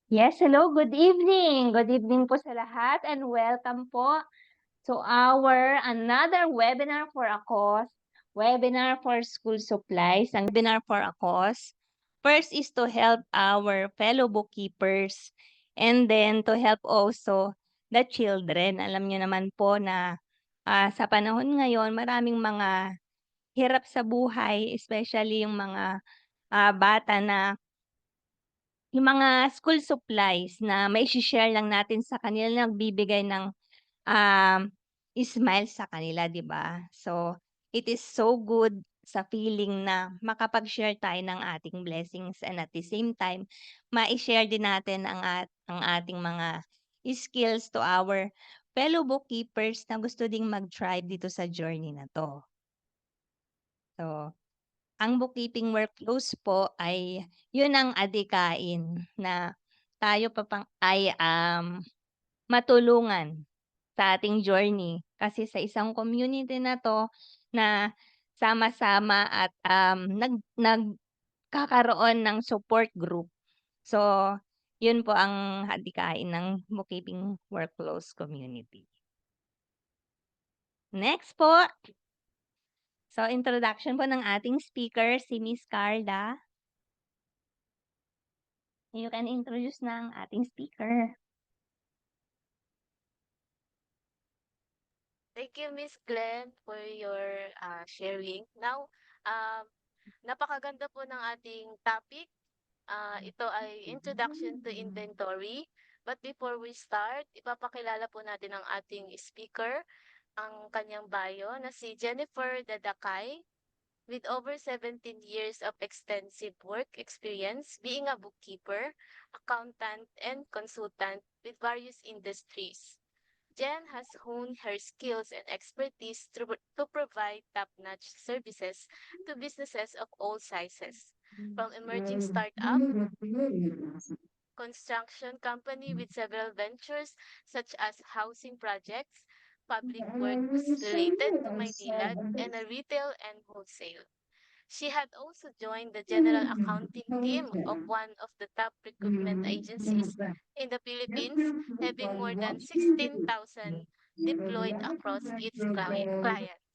Yes, hello, good evening. Good evening po sa lahat and welcome po to our another webinar for ACOS, webinar for school supplies. Ang webinar for ACOS, first is to help our fellow bookkeepers and then to help also the children. Alam niyo naman po na sa panahon ngayon, maraming mga hirap sa buhay, especially yung mga bata na yung mga school supplies na mai-she-share lang natin sa kanila nagbibigay ng, um, smile sa kanila, 'di ba? So, it is so good sa feeling na makapag-share tayo ng ating blessings and at the same time, mai-share din natin ang ating mga skills to our fellow bookkeepers na gusto ding mag-thrive dito sa journey na 'to. So, ang bookkeeping workflows po ay yun ang adhikain na tayo ay, matulungan sa ating journey. Kasi sa isang community na 'to na sama-sama at, nagkakaroon ng support group. So, yun po ang adhikain ng bookkeeping workflows community. Next po. So, introduction po ng ating speaker, si Miss Carla. You can introduce na ang ating speaker. Thank you, Miss Glenn, for your sharing. Now, um, napakaganda po ng ating topic. Ito ay Introduction to Inventory. But before we start, ipapakilala po natin ang ating speaker, ang kanyang bio na si Jennifer Dadakay, with over 17 years of extensive work experience being a bookkeeper, accountant, and consultant with various industries. Jen has honed her skills and expertise to provide top-notch services to businesses of all sizes, from emerging startup, construction company with several ventures such as housing projects, public works related to Maynilad, and a retail and wholesale. She had also joined the general accounting team of one of the top recruitment agencies in the Philippines, having more than 16,000 deployed across its clients.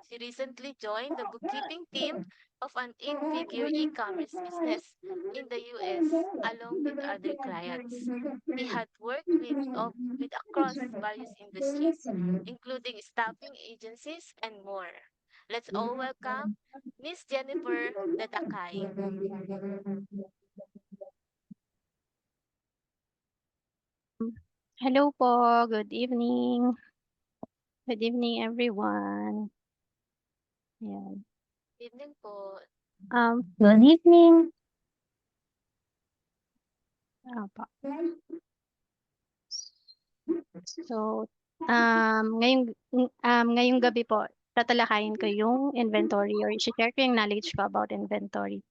She recently joined the bookkeeping team of an eight-figure e-commerce business in the US, along with other clients. She had worked with across various industries, including staffing agencies and more. Let's all welcome Miss Jennifer Dadakay. Hello po, good evening. Good evening everyone. Ayan. Evening po. Good evening. Opo. So, ngayong gabi po, tatalakayin ko yung inventory or i-share ko yung knowledge ko about inventory.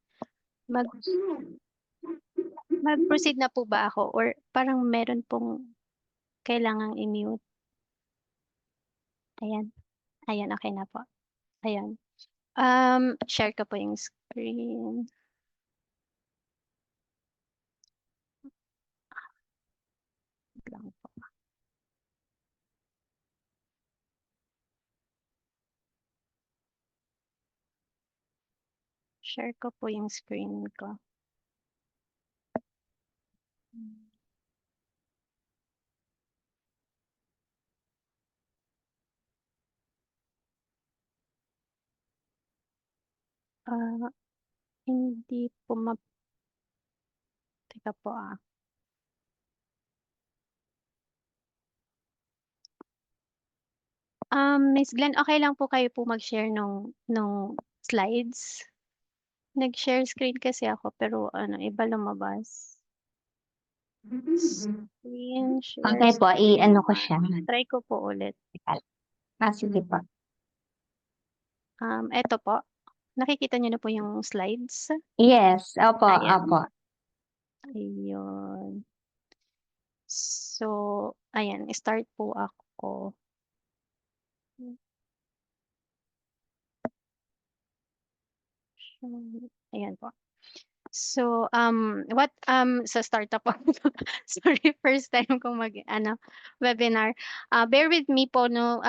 Mag-proceed na po ba ako or parang meron pong kailangang i-mute? Ayan. Ayan, okay na po. Ayan. Share ko po yung screen. Lang po. Share ko po yung screen ko. Hindi po teka po Miss Glenn, okay lang po kayo po mag-share nung slides? Nag-share screen kasi ako pero iba lumabas. Screen share. Okay po, i-ano ko siya. Try ko po ulit. Sige po. Eto po. Nakikita niyo na po yung slides? Yes, opo, Ayan. opo. Ayun. So, ayan, start po ako. Ayan po. So, sa startup ako, sorry, first time kong webinar. Bear with me po, no,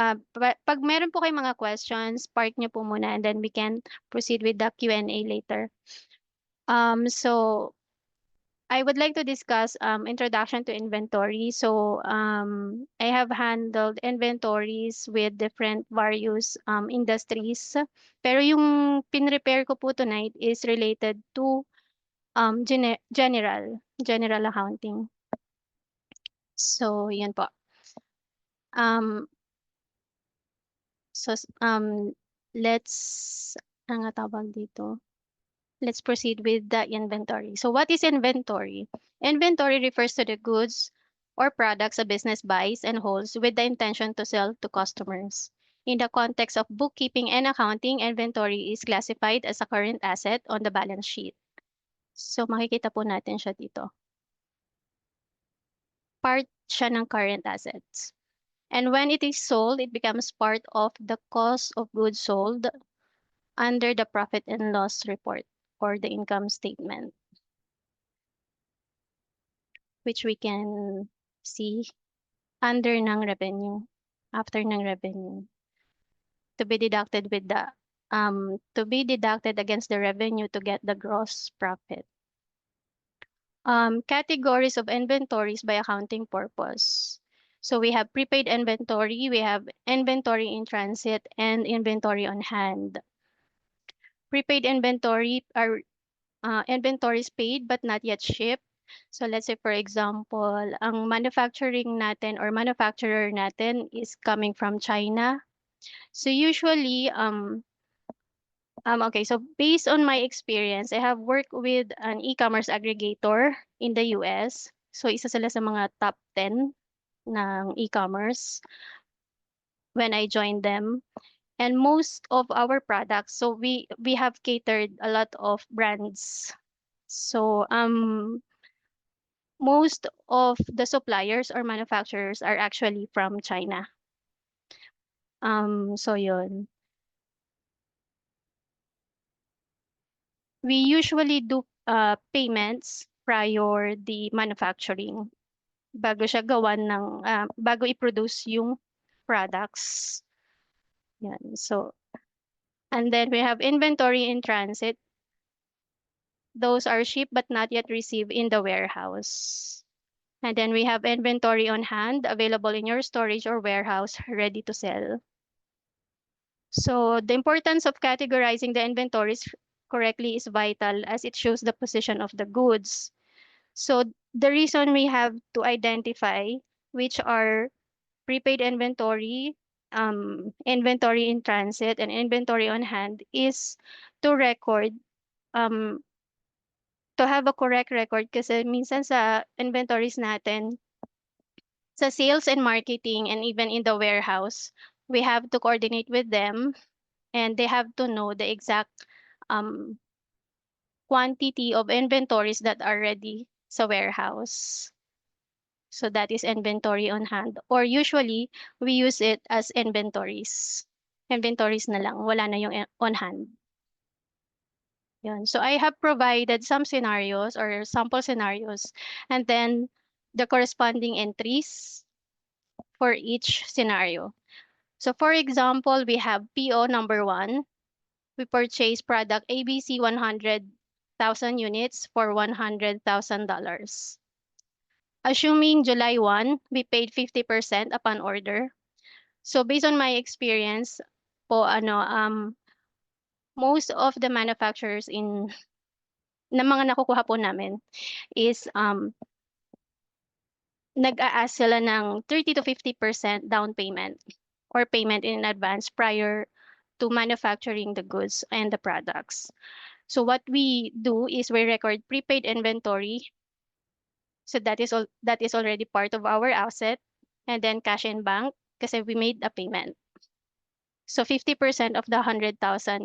pag meron po kayong mga questions, park nyo po muna and then we can proceed with the Q&A later. So, I would like to discuss introduction to inventory. So, I have handled inventories with different various industries. Pero yung pinrepare ko po tonight is related to general accounting. So, yun po. Um, so, let's, ang tawag dito? Let's proceed with the inventory. So, what is inventory? Inventory refers to the goods or products a business buys and holds with the intention to sell to customers. In the context of bookkeeping and accounting, inventory is classified as a current asset on the balance sheet. So, makikita po natin siya dito. Part siya ng current assets. And when it is sold, it becomes part of the cost of goods sold under the profit and loss report or the income statement, which we can see under ng revenue, after ng revenue, to be deducted with the to be deducted against the revenue to get the gross profit. Categories of inventories by accounting purpose. So we have prepaid inventory, we have inventory in transit, and inventory on hand. Prepaid inventory are inventories paid but not yet shipped. So let's say, for example, ang manufacturing natin or manufacturer natin is coming from China. So usually, okay, so based on my experience, I have worked with an e-commerce aggregator in the US. So isa sila sa mga top 10 ng e-commerce when I joined them. And most of our products, so we have catered a lot of brands. So most of the suppliers or manufacturers are actually from China. So yun. We usually do payments prior the manufacturing bago siya gawan ng bago i-produce yung products. Yan. So, and then we have inventory in transit. Those are shipped but not yet received in the warehouse. And then we have inventory on hand, available in your storage or warehouse, ready to sell. So the importance of categorizing the inventories correctly is vital as it shows the position of the goods. So the reason we have to identify which are prepaid inventory, inventory in transit, and inventory on hand is to record, um, to have a correct record kasi minsan sa inventories natin, sa sales and marketing and even in the warehouse, we have to coordinate with them and they have to know the exact um, quantity of inventories that are ready sa warehouse. So that is inventory on hand. Or usually, we use it as inventories. Inventories na lang, wala na yung on hand. Yun. So I have provided some scenarios or sample scenarios and then the corresponding entries for each scenario. So for example, we have PO number 1. We purchase product ABC 100,000 units for $100,000. Assuming July 1, we paid 50% upon order. So based on my experience po, most of the manufacturers na mga nakukuha po namin is nag-a-ask sila ng 30 to 50% down payment or payment in advance prior to manufacturing the goods and the products. So what we do is we record prepaid inventory. So that is already part of our asset, and then cash in bank kasi we made a payment. So 50% of the 100,000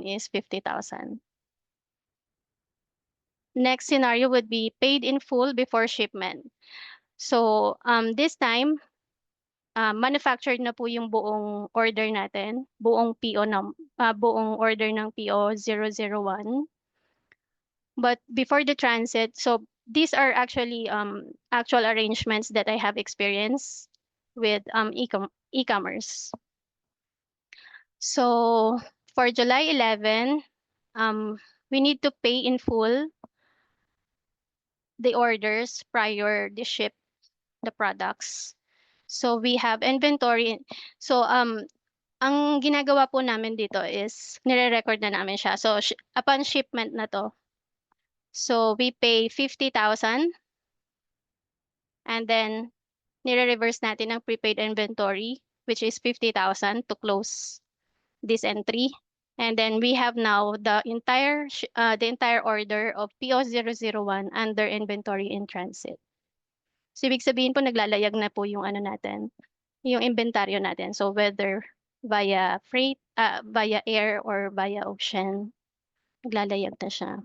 is 50,000. Next scenario would be paid in full before shipment. So this time manufactured na po yung buong order natin, buong order ng PO 001. But before the transit, so these are actually actual arrangements that I have experienced with e-commerce. So for July 11, we need to pay in full the orders prior the ship the products. So we have inventory. So ang ginagawa po namin dito is nire-record na namin siya. So upon shipment na to, so we pay 50,000 and then nire-reverse natin ang prepaid inventory which is 50,000 to close this entry. And then we have now the entire order of PO001 under inventory in transit. So ibig sabihin po naglalayag na po yung ano natin, yung inventaryo natin. So whether via freight, via air or via ocean, naglalayag na siya.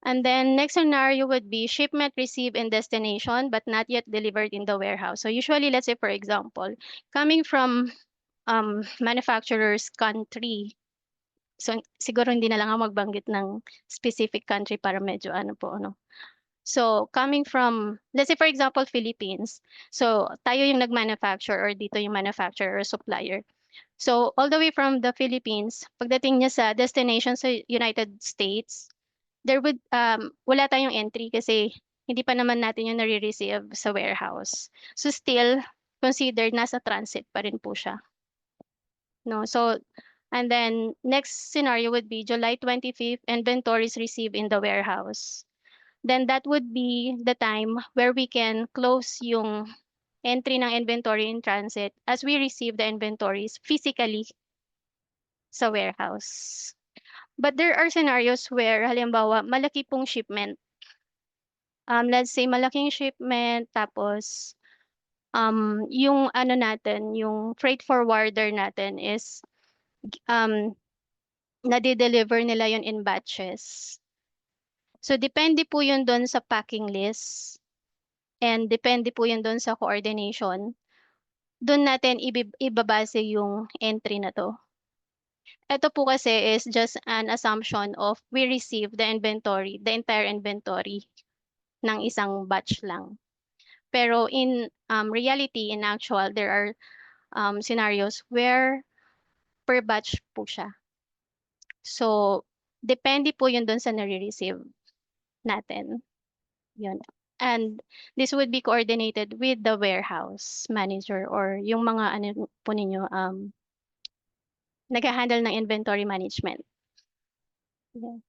And then next scenario would be shipment received in destination but not yet delivered in the warehouse. So usually, let's say for example, coming from manufacturer's country. So siguro hindi na lang ako magbanggit ng specific country para medyo ano po ano. So coming from, let's say for example, Philippines. So tayo yung nag-manufacture or dito yung manufacturer or supplier. So all the way from the Philippines, pagdating niya sa destination sa United States, there would wala tayong entry kasi hindi pa naman natin yung nare-receive sa warehouse. So still considered nasa transit pa rin po siya. No, so and then next scenario would be July 25th, inventories received in the warehouse. Then that would be the time where we can close yung entry ng inventory in transit as we receive the inventories physically sa warehouse. But there are scenarios where halimbawa malaki pong shipment. Let's say malaking shipment tapos yung ano natin, yung freight forwarder natin is nade-deliver nila yon in batches. So depende po yun doon sa packing list and depende po yun doon sa coordination. Doon natin ibabase yung entry na to. Ito po kasi is just an assumption of we receive the inventory, the entire inventory ng isang batch lang. Pero in reality, in actual, there are scenarios where per batch po siya. So, depende po yun doon sa nare-receive natin. Yun. And this would be coordinated with the warehouse manager or yung mga ano po ninyo, nag-handle ng inventory management. Yeah.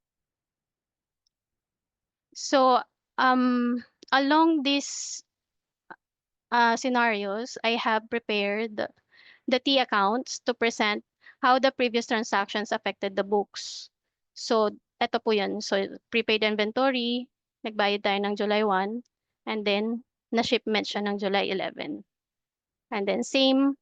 So, along these scenarios, I have prepared the T accounts to present how the previous transactions affected the books. So, eto po yun. So, prepaid inventory, nagbayad tayo ng July 1, and then, na-shipment siya ng July 11. And then, same,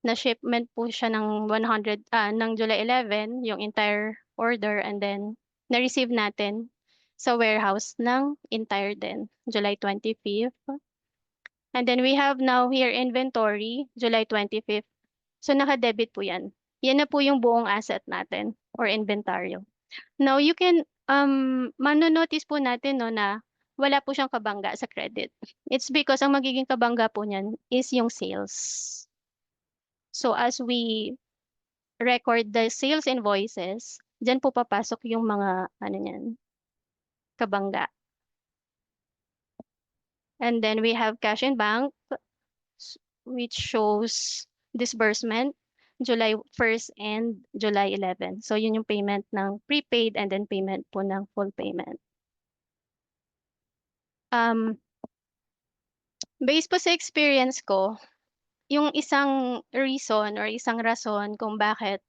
na-shipment po siya ng ng July 11, yung entire order, and then, na-receive natin sa warehouse ng entire din, July 25th. And then we have now here inventory, July 25th. So naka-debit po yan. Yan na po yung buong asset natin or inventaryo. Now you can, manonotice po natin no, na wala po siyang kabangga sa credit. It's because ang magiging kabangga po niyan is yung sales. So as we record the sales invoices, dyan po papasok yung mga ano niyan, kabangga. And then we have cash in bank, which shows disbursement July 1st and July 11. So yun yung payment ng prepaid and then payment po ng full payment. Based po sa experience ko, yung isang reason or isang rason kung bakit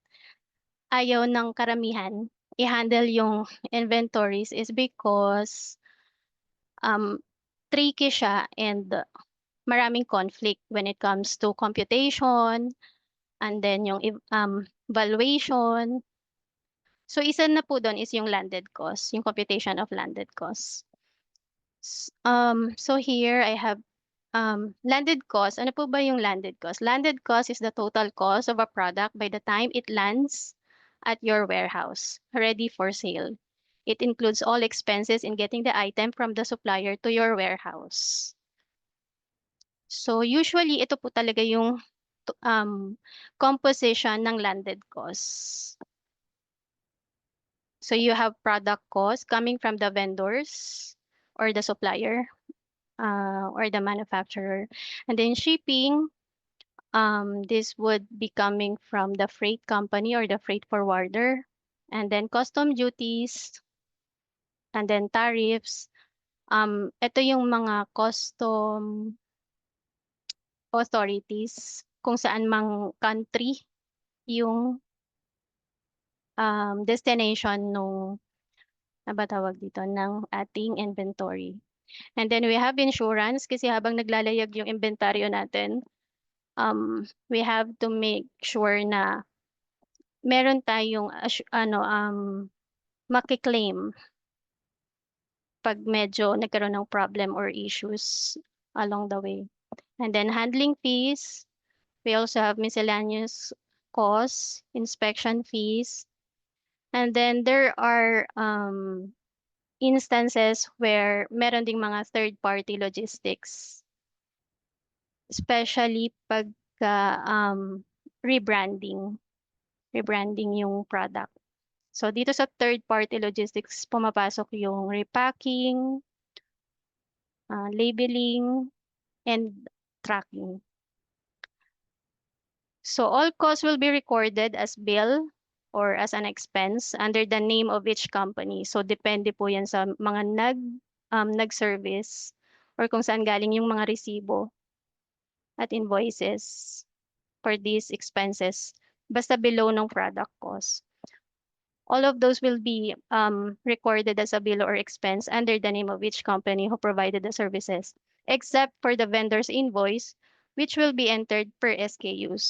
ayaw ng karamihan i-handle yung inventories is because tricky siya and maraming conflict when it comes to computation and then yung valuation. So isa na po doon is yung landed cost, yung computation of landed cost. So here I have landed cost. Ano po ba yung landed cost? Landed cost is the total cost of a product by the time it lands at your warehouse, ready for sale. It includes all expenses in getting the item from the supplier to your warehouse. So usually ito po talaga yung composition ng landed costs. So you have product costs coming from the vendors or the supplier or the manufacturer. And then shipping, this would be coming from the freight company or the freight forwarder. And then custom duties, and then tariffs. Ito yung mga custom authorities kung saan mang country yung destination nung ano ba tawag dito ng ating inventory. And then we have insurance kasi habang naglalayag yung inventaryo natin, we have to make sure na meron tayong makiklaim pag medyo nagkaroon ng problem or issues along the way. And then handling fees, we also have miscellaneous costs, inspection fees, and then there are instances where meron ding mga third-party logistics, especially pagka rebranding, rebranding yung product. So dito sa third-party logistics, pumapasok yung repacking, labeling, and tracking. So all costs will be recorded as bill or as an expense under the name of each company. So depende po yan sa mga nag-service or kung saan galing yung mga resibo at invoices for these expenses basta below ng product cost. All of those will be recorded as a bill or expense under the name of each company who provided the services, except for the vendor's invoice, which will be entered per SKUs.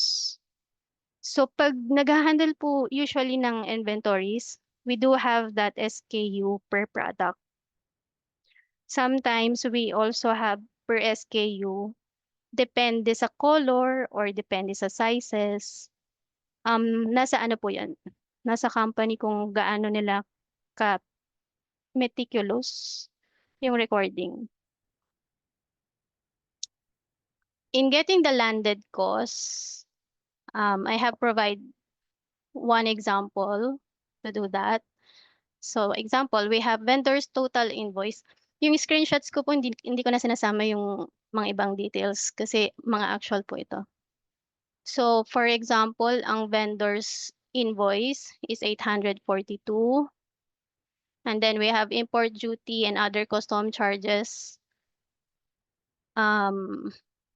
So pag nag-handle po usually ng inventories, we do have that SKU per product. Sometimes we also have per SKU, depende sa color or depende sa sizes. Nasa ano po yan? Nasa company kung gaano nila ka meticulous yung recording. In getting the landed costs, I have provided one example to do that. So example, we have vendor's total invoice. Yung screenshots ko po, hindi ko na sinasama yung mga ibang details kasi mga actual po ito. So for example, ang vendor's invoice is 842. And then we have import duty and other custom charges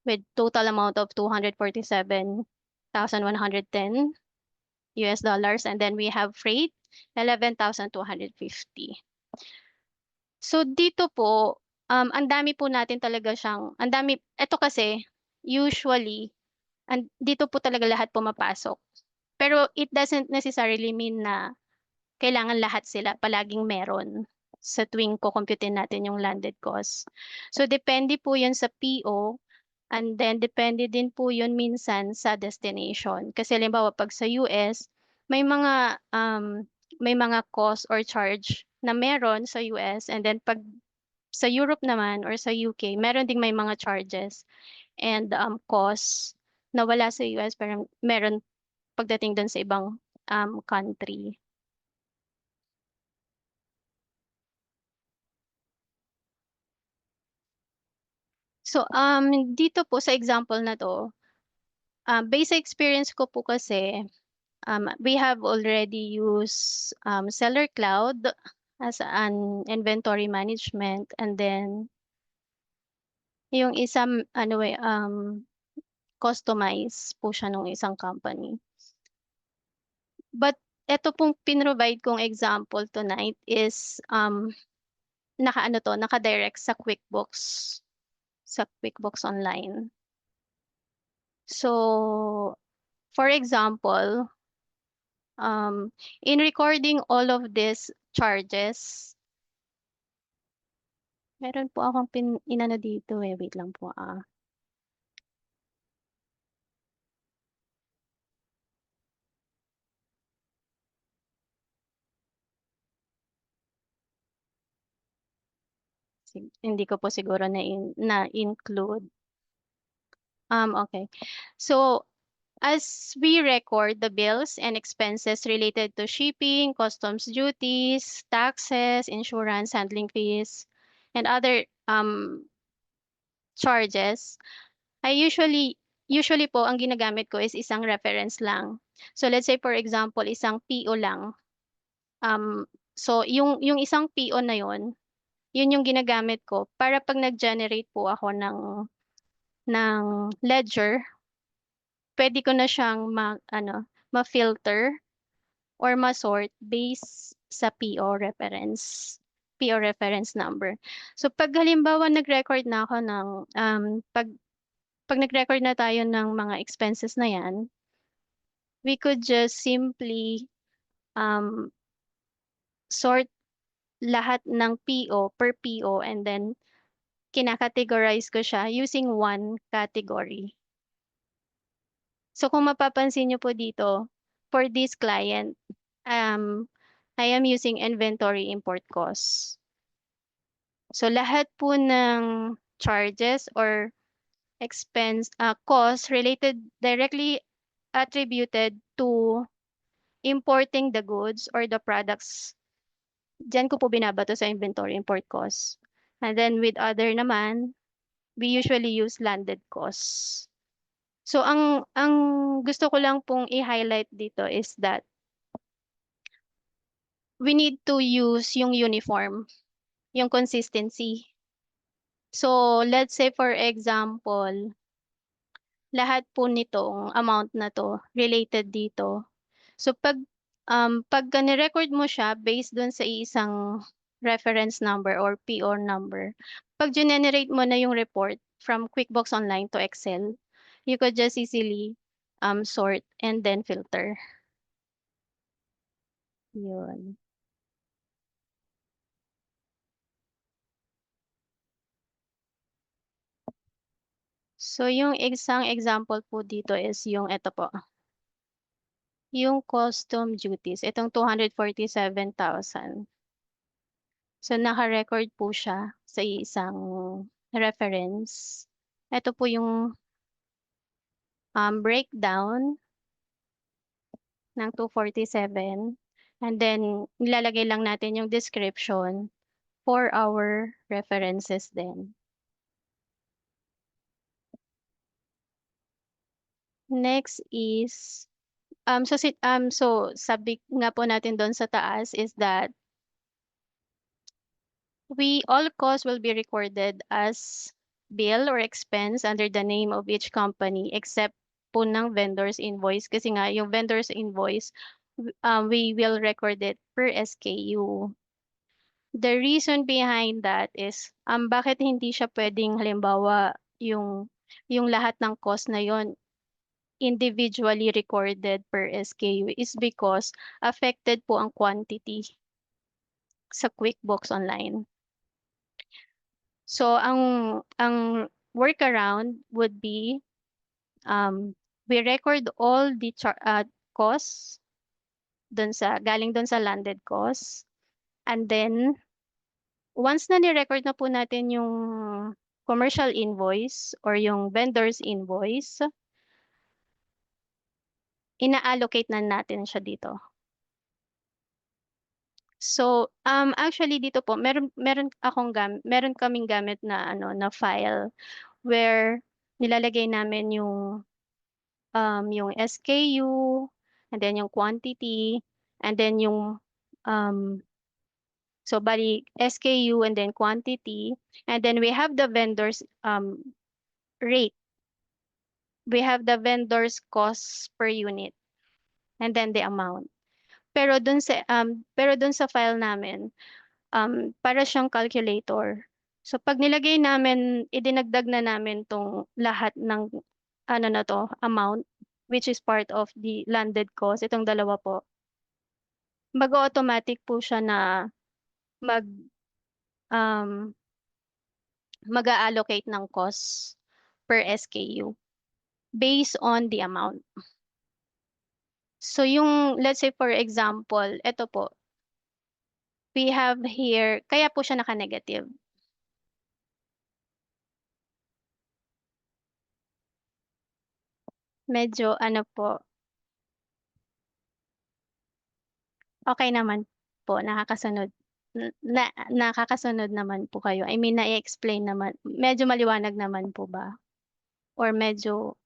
with total amount of 247,110 US dollars. And then we have freight, 11,250. So dito po, ang dami po natin talaga siyang, ang dami, ito kasi, usually, dito po talaga lahat pumapasok. Pero it doesn't necessarily mean na kailangan lahat sila palaging meron sa tuwing kukumputin natin yung landed cost. So depende po yun sa PO and then depende din po yun minsan sa destination. Kasi halimbawa pag sa US, may mga cost or charge na meron sa US and then pag sa Europe naman or sa UK, meron ding may mga charges and costs na wala sa US pero meron pagdating dun sa ibang country. So, dito po sa example na to, based sa experience ko po kasi, we have already used Seller Cloud as an inventory management and then yung isang customize po siya ng isang company. But ito pong pinrovide kong example tonight is naka-direct sa QuickBooks Online. So, for example, in recording all of these charges, meron po akong inano dito wait lang po Hindi ko po siguro na-include. Okay. So, as we record the bills and expenses related to shipping, customs duties, taxes, insurance, handling fees, and other charges, I usually po ang ginagamit ko is isang reference lang. So let's say for example, isang PO lang. So yung isang PO na yun yung ginagamit ko para pag nag-generate po ako ng ledger, pwede ko na siyang ma-filter or ma-sort based sa PO reference number. So pag halimbawa nag-record na ako ng pag nag-record na tayo ng mga expenses na yan, we could just simply um, sort lahat ng PO per PO and then kinakategorize ko siya using one category. So kung mapapansin niyo po dito, for this client, I am using inventory import costs. So lahat po ng charges or costs related directly attributed to importing the goods or the products, diyan ko po binabato sa inventory import costs. And then with other naman, we usually use landed costs. So ang gusto ko lang pong i-highlight dito is that we need to use yung uniform, yung consistency. So let's say for example, lahat po nitong amount na to related dito. So pagka ni-record mo siya based dun sa isang reference number or PO number, pag generate mo na yung report from QuickBooks Online to Excel, you could just easily sort and then filter. Yun. So yung isang example po dito is yung ito po. Yung custom duties, itong 247,000. So naka-record po siya sa isang reference. Ito po yung breakdown ng 247. And then nilalagay lang natin yung description for our references din. Next is so sabi nga po natin doon sa taas is that all costs will be recorded as bill or expense under the name of each company except po ng vendor's invoice kasi nga yung vendor's invoice we will record it per SKU. The reason behind that is bakit hindi siya pwedeng halimbawa yung lahat ng cost na yon individually recorded per SKU is because affected po ang quantity sa QuickBooks Online. So ang workaround would be we record all the costs galing dun sa landed costs, and then once na ni-record na po natin yung commercial invoice or yung vendor's invoice, ina-allocate na natin siya dito. So, actually dito po meron kaming gamit na na file where nilalagay namin yung SKU and then yung quantity and then yung so bali SKU and then quantity and then we have the vendor's rate. We have the vendor's cost per unit and then the amount. Pero dun sa file namin, para siyang calculator. So pag nilagay namin, idinagdag na namin tong lahat ng amount, which is part of the landed cost, itong dalawa po. Mag-automatic po siya na um, mag-allocate ng cost per SKU based on the amount. So let's say for example, ito po, we have here, kaya po siya naka-negative. Medyo ano po, okay naman po, nakakasunod. Nakakasunod naman po kayo. I mean, na-explain naman. Medyo maliwanag naman po ba? Or medyo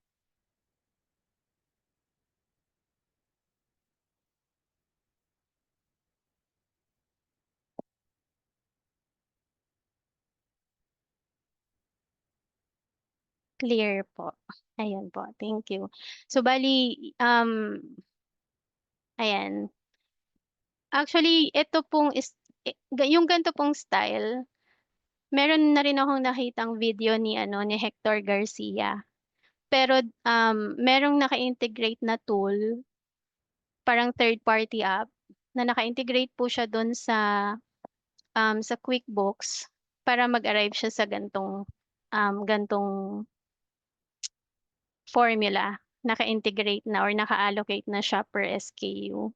clear po? Ayan po, thank you. So, bali, ayan. Actually, ito pong yung ganito pong style, meron na rin akong nakitang video ni ano ni Hector Garcia. Pero merong naka-integrate na tool, parang third party app na naka-integrate po siya doon sa QuickBooks para mag-arrive siya sa gantong formula. Naka-integrate na or naka-allocate na siya per SKU.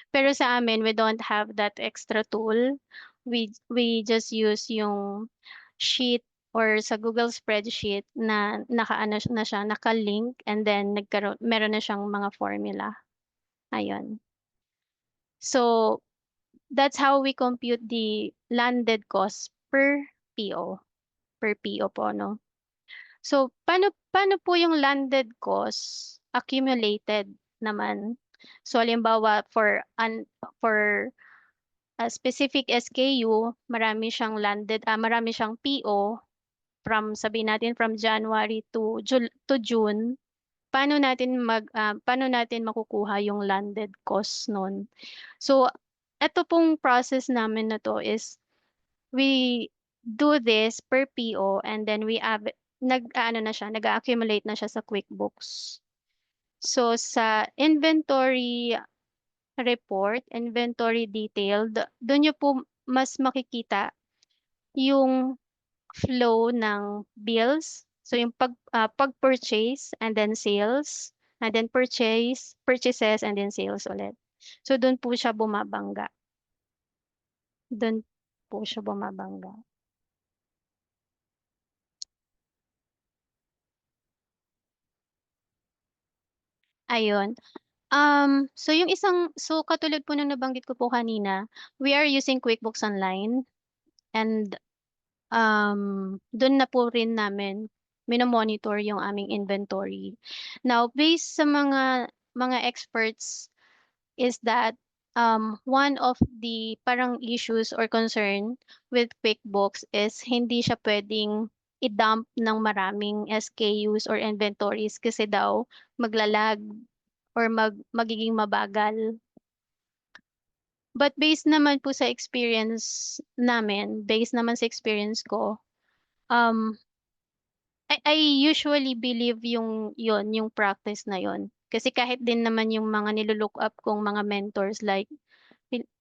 Pero sa amin, we don't have that extra tool. We just use yung sheet or sa Google spreadsheet na nakaano na siya, naka-link and then meron na siyang mga formula. Ayun. So, that's how we compute the landed cost per PO. Per PO po, no? So, paano po yung landed cost accumulated naman? So, halimbawa, for a specific SKU, marami siyang PO sabihin natin from January to June. Paano natin makukuha yung landed cost nun? So, ito pong process namin na to is we do this per PO and then nag-accumulate na siya sa QuickBooks. So, sa inventory report, inventory detailed, doon nyo po mas makikita yung flow ng bills. So, yung pag-purchase and then sales, and then purchases, and then sales ulit. So, doon po siya bumabangga. Doon po siya bumabangga. Ayun. So katulad po ng nabanggit ko po kanina, we are using QuickBooks Online and doon na po rin namin minomonitor yung aming inventory. Now, based sa mga experts is that one of the parang issues or concern with QuickBooks is hindi siya pwedeng i-dump ng maraming SKUs or inventories kasi daw maglalag or magiging mabagal. But based naman sa experience ko, um, I usually believe yung practice na yon. Kasi kahit din naman yung mga nilulook up kong mga mentors like pin-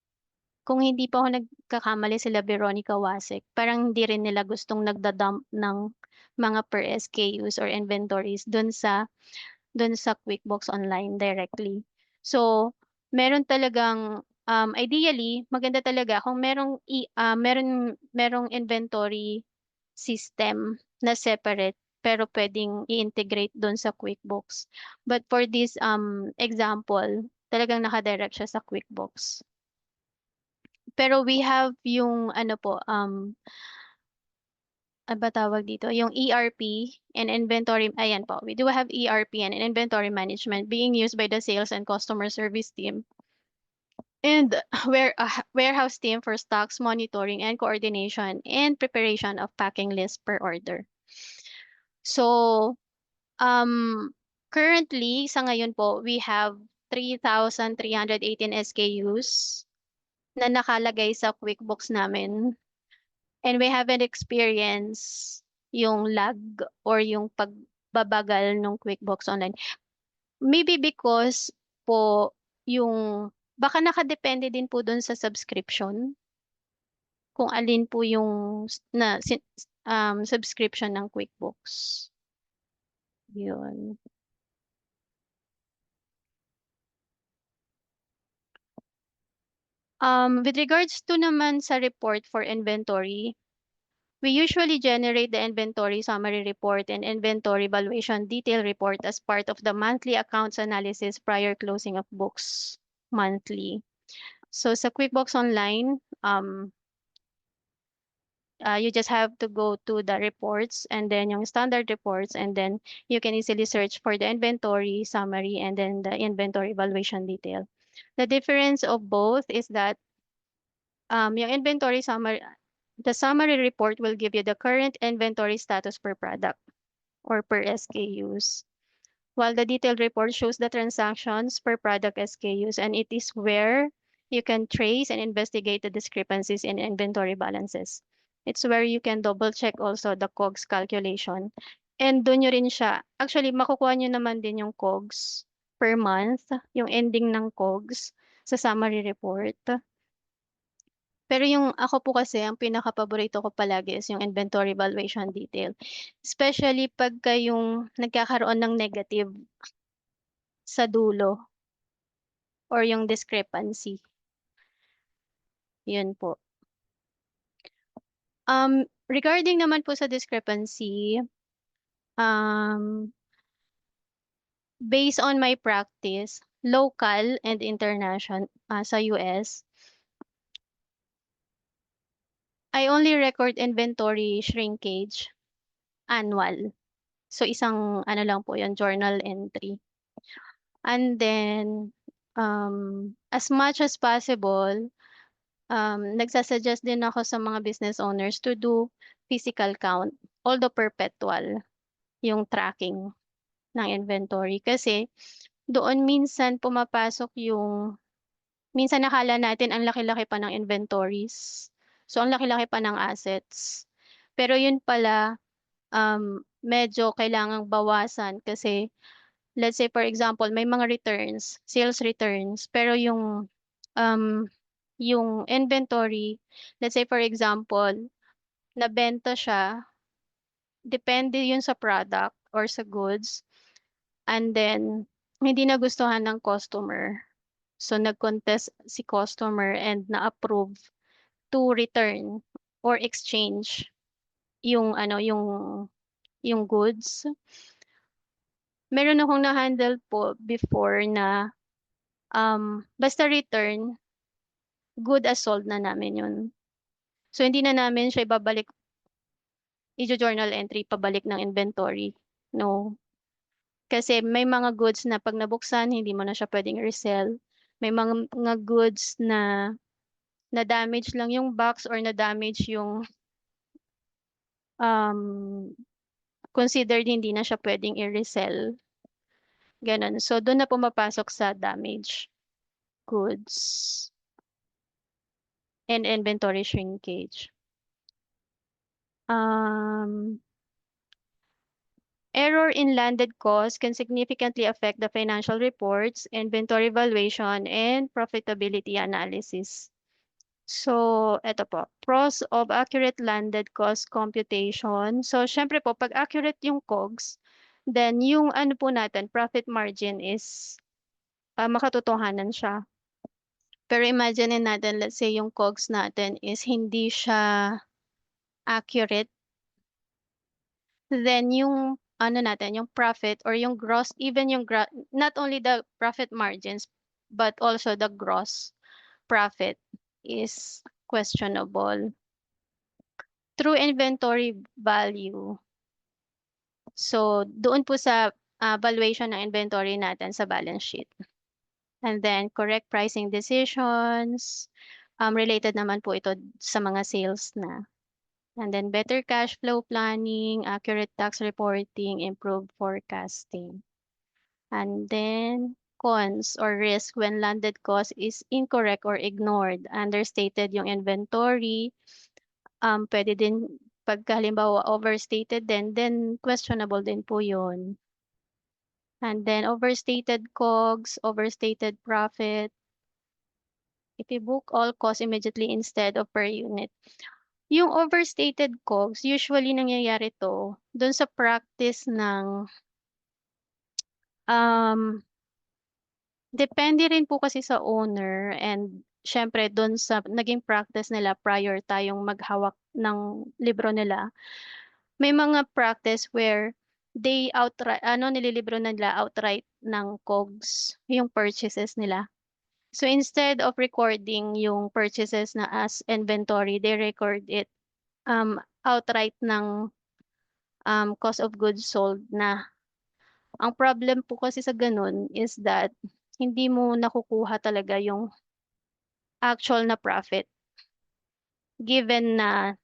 kung hindi pa ako nagkakamali sila Veronica Wasek, parang hindi rin nila gustong nagda-dump ng mga per SKUs or inventories dun sa QuickBooks Online directly. So, meron talagang ideally maganda talaga kung merong inventory system na separate pero pwedeng i-integrate dun sa QuickBooks. But for this example, talagang nakadirect siya sa QuickBooks. Pero we have yung ano po ano ba tawag dito? Yung ERP and inventory, ayan po. We do have ERP and inventory management being used by the sales and customer service team and warehouse team for stocks monitoring and coordination and preparation of packing list per order. So, currently, sa ngayon po, we have 3,318 SKUs na nakalagay sa QuickBooks namin. And we haven't experienced yung lag or yung pagbabagal ng QuickBooks Online. Maybe because po baka nakadepende din po dun sa subscription kung alin po yung subscription ng QuickBooks. Yun. With regards to naman sa report for inventory, We usually generate the inventory summary report and inventory valuation detail report as part of the monthly accounts analysis prior closing of books monthly. So sa QuickBooks Online, you just have to go to the reports and then yung standard reports, and then you can easily search for the inventory summary and then the inventory valuation detail. The difference of both is that yung inventory summary, the summary report will give you the current inventory status per product or per SKUs, while the detailed report shows the transactions per product SKUs, and it is where you can trace and investigate the discrepancies in inventory balances. It's where you can double check also the COGS calculation. And doon nyo rin siya, actually makukuha nyo naman din yung COGS per month, yung ending ng COGS sa summary report. Pero yung ako po kasi, ang pinaka-paborito ko palagi is yung inventory valuation detail. Especially pagka yung nagkakaroon ng negative sa dulo or yung discrepancy. Yun po. Regarding naman po sa discrepancy, based on my practice, local and international sa US, I only record inventory shrinkage annual. So isang ano lang po yun, journal entry. And then, as much as possible, nagsasuggest din ako sa mga business owners to do physical count, although perpetual, yung tracking ng inventory. Kasi doon minsan pumapasok yung, minsan nakala natin ang laki-laki pa ng inventories. So, ang laki-laki pa ng assets. Pero yun pala, medyo kailangang bawasan kasi let's say for example, may mga returns, sales returns, pero yung inventory, let's say for example, nabenta siya, depende yun sa product or sa goods, and then hindi nagustuhan ng customer. So nag-contest si customer and na-approve to return or exchange yung ano yung goods. Meron akong na-handle po before na basta return, good as sold na namin yun. So, hindi na namin siya ibabalik, i-journal entry, pabalik ng inventory. No. Kasi may mga goods na pag nabuksan, hindi mo na siya pwedeng resell. May mga goods na na-damage lang yung box or na-damage yung um, considered hindi na siya pwedeng i-resell. Ganon. So, doon na pumapasok sa damage goods and inventory shrinkage. Error in landed cost can significantly affect the financial reports, inventory valuation, and profitability analysis. So, eto po, pros of accurate landed cost computation. So, syempre po, pag accurate yung COGS, then yung ano po natin, profit margin is makatotohanan siya. Pero imagine natin, let's say yung COGS natin is hindi siya accurate, then yung ano natin, yung profit or yung gross, even yung not only the profit margins, but also the gross profit is questionable. True inventory value. So, doon po sa valuation ng inventory natin sa balance sheet. And then, correct pricing decisions. Related naman po ito sa mga sales na. And then better cash flow planning, accurate tax reporting, improved forecasting. And then cons or risk when landed cost is incorrect or ignored. Understated yung inventory. Pwede din pag halimbawa overstated din, then questionable din po yun. And then overstated COGS, overstated profit. If you book all costs immediately instead of per unit. Yung overstated COGS, usually nangyayari to doon sa practice ng depende rin po kasi sa owner and syempre doon sa naging practice nila prior tayong maghawak ng libro nila, may mga practice where they outright, nililibro nila outright ng COGS, yung purchases nila. So instead of recording yung purchases na as inventory, they record it outright ng cost of goods sold na. Ang problem po kasi sa ganun is that hindi mo nakukuha talaga yung actual na profit given na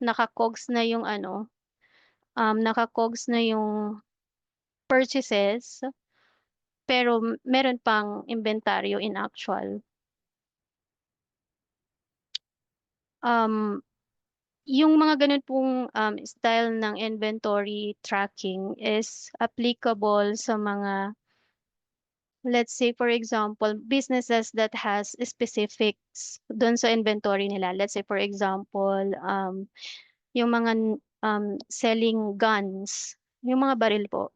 naka-COGS na yung naka-COGS na yung purchases pero meron pang inventaryo in actual. Um, yung mga ganun pong style ng inventory tracking is applicable sa mga, let's say for example, businesses that has specifics doon sa inventory nila. Let's say for example, yung mga selling guns, yung mga baril po.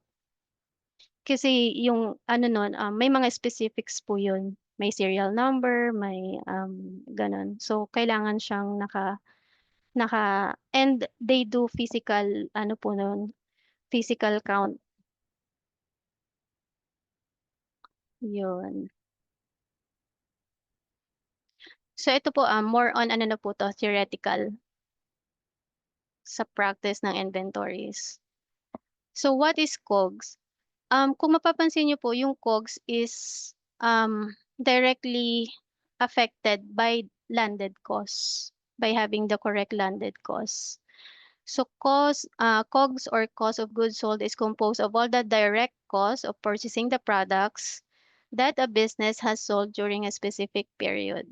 Kasi yung nun, may mga specifics po yun. May serial number, may ganun. So, kailangan siyang and they do physical, po nun, physical count. Yun. So, ito po, more on na po to, theoretical sa practice ng inventories. So, what is COGS? Kung mapapansin niyo po, yung COGS is directly affected by landed costs, by having the correct landed costs. So COGS or cost of goods sold is composed of all the direct costs of purchasing the products that a business has sold during a specific period.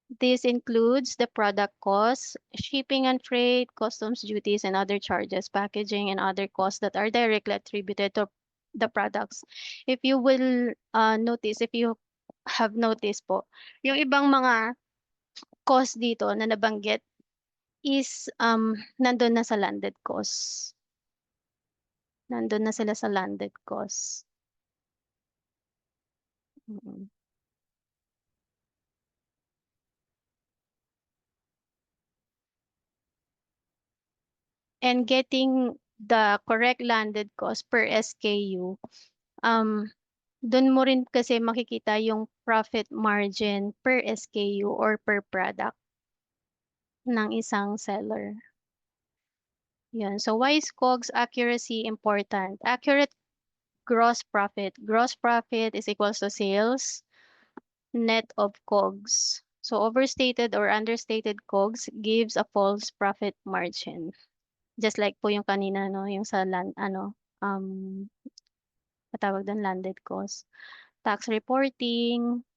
This includes the product costs, shipping and freight, customs duties, and other charges, packaging, and other costs that are directly attributed to the products. If you will notice, if you have noticed po, yung ibang mga cost dito na nabanggit is nandun na sa landed costs. Nandun na sila sa landed costs. Mm. And getting the correct landed cost per SKU, doon mo rin kasi makikita yung profit margin per SKU or per product ng isang seller. Yun. So why is COGS accuracy important? Accurate gross profit. Gross profit is equals to sales net of COGS. So overstated or understated COGS gives a false profit margin. Just like po yung kanina, no, yung sa matawag doon landed cost. Tax reporting,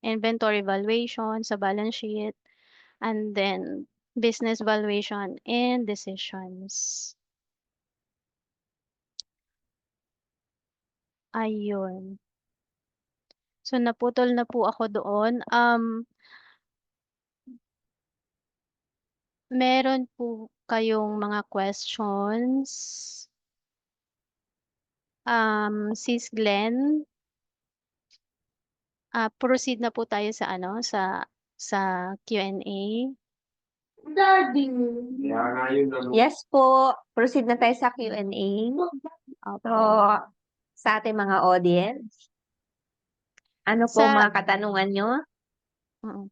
inventory valuation sa balance sheet, and then business valuation and decisions. Ayun. So naputol na po ako doon. Meron po kayong mga questions? Sis Glenn, proceed na po tayo sa sa Q&A. Yes po, proceed na tayo sa Q&A. So, Opo. sa ating mga audience, ano po Sa mga katanungan nyo? mm.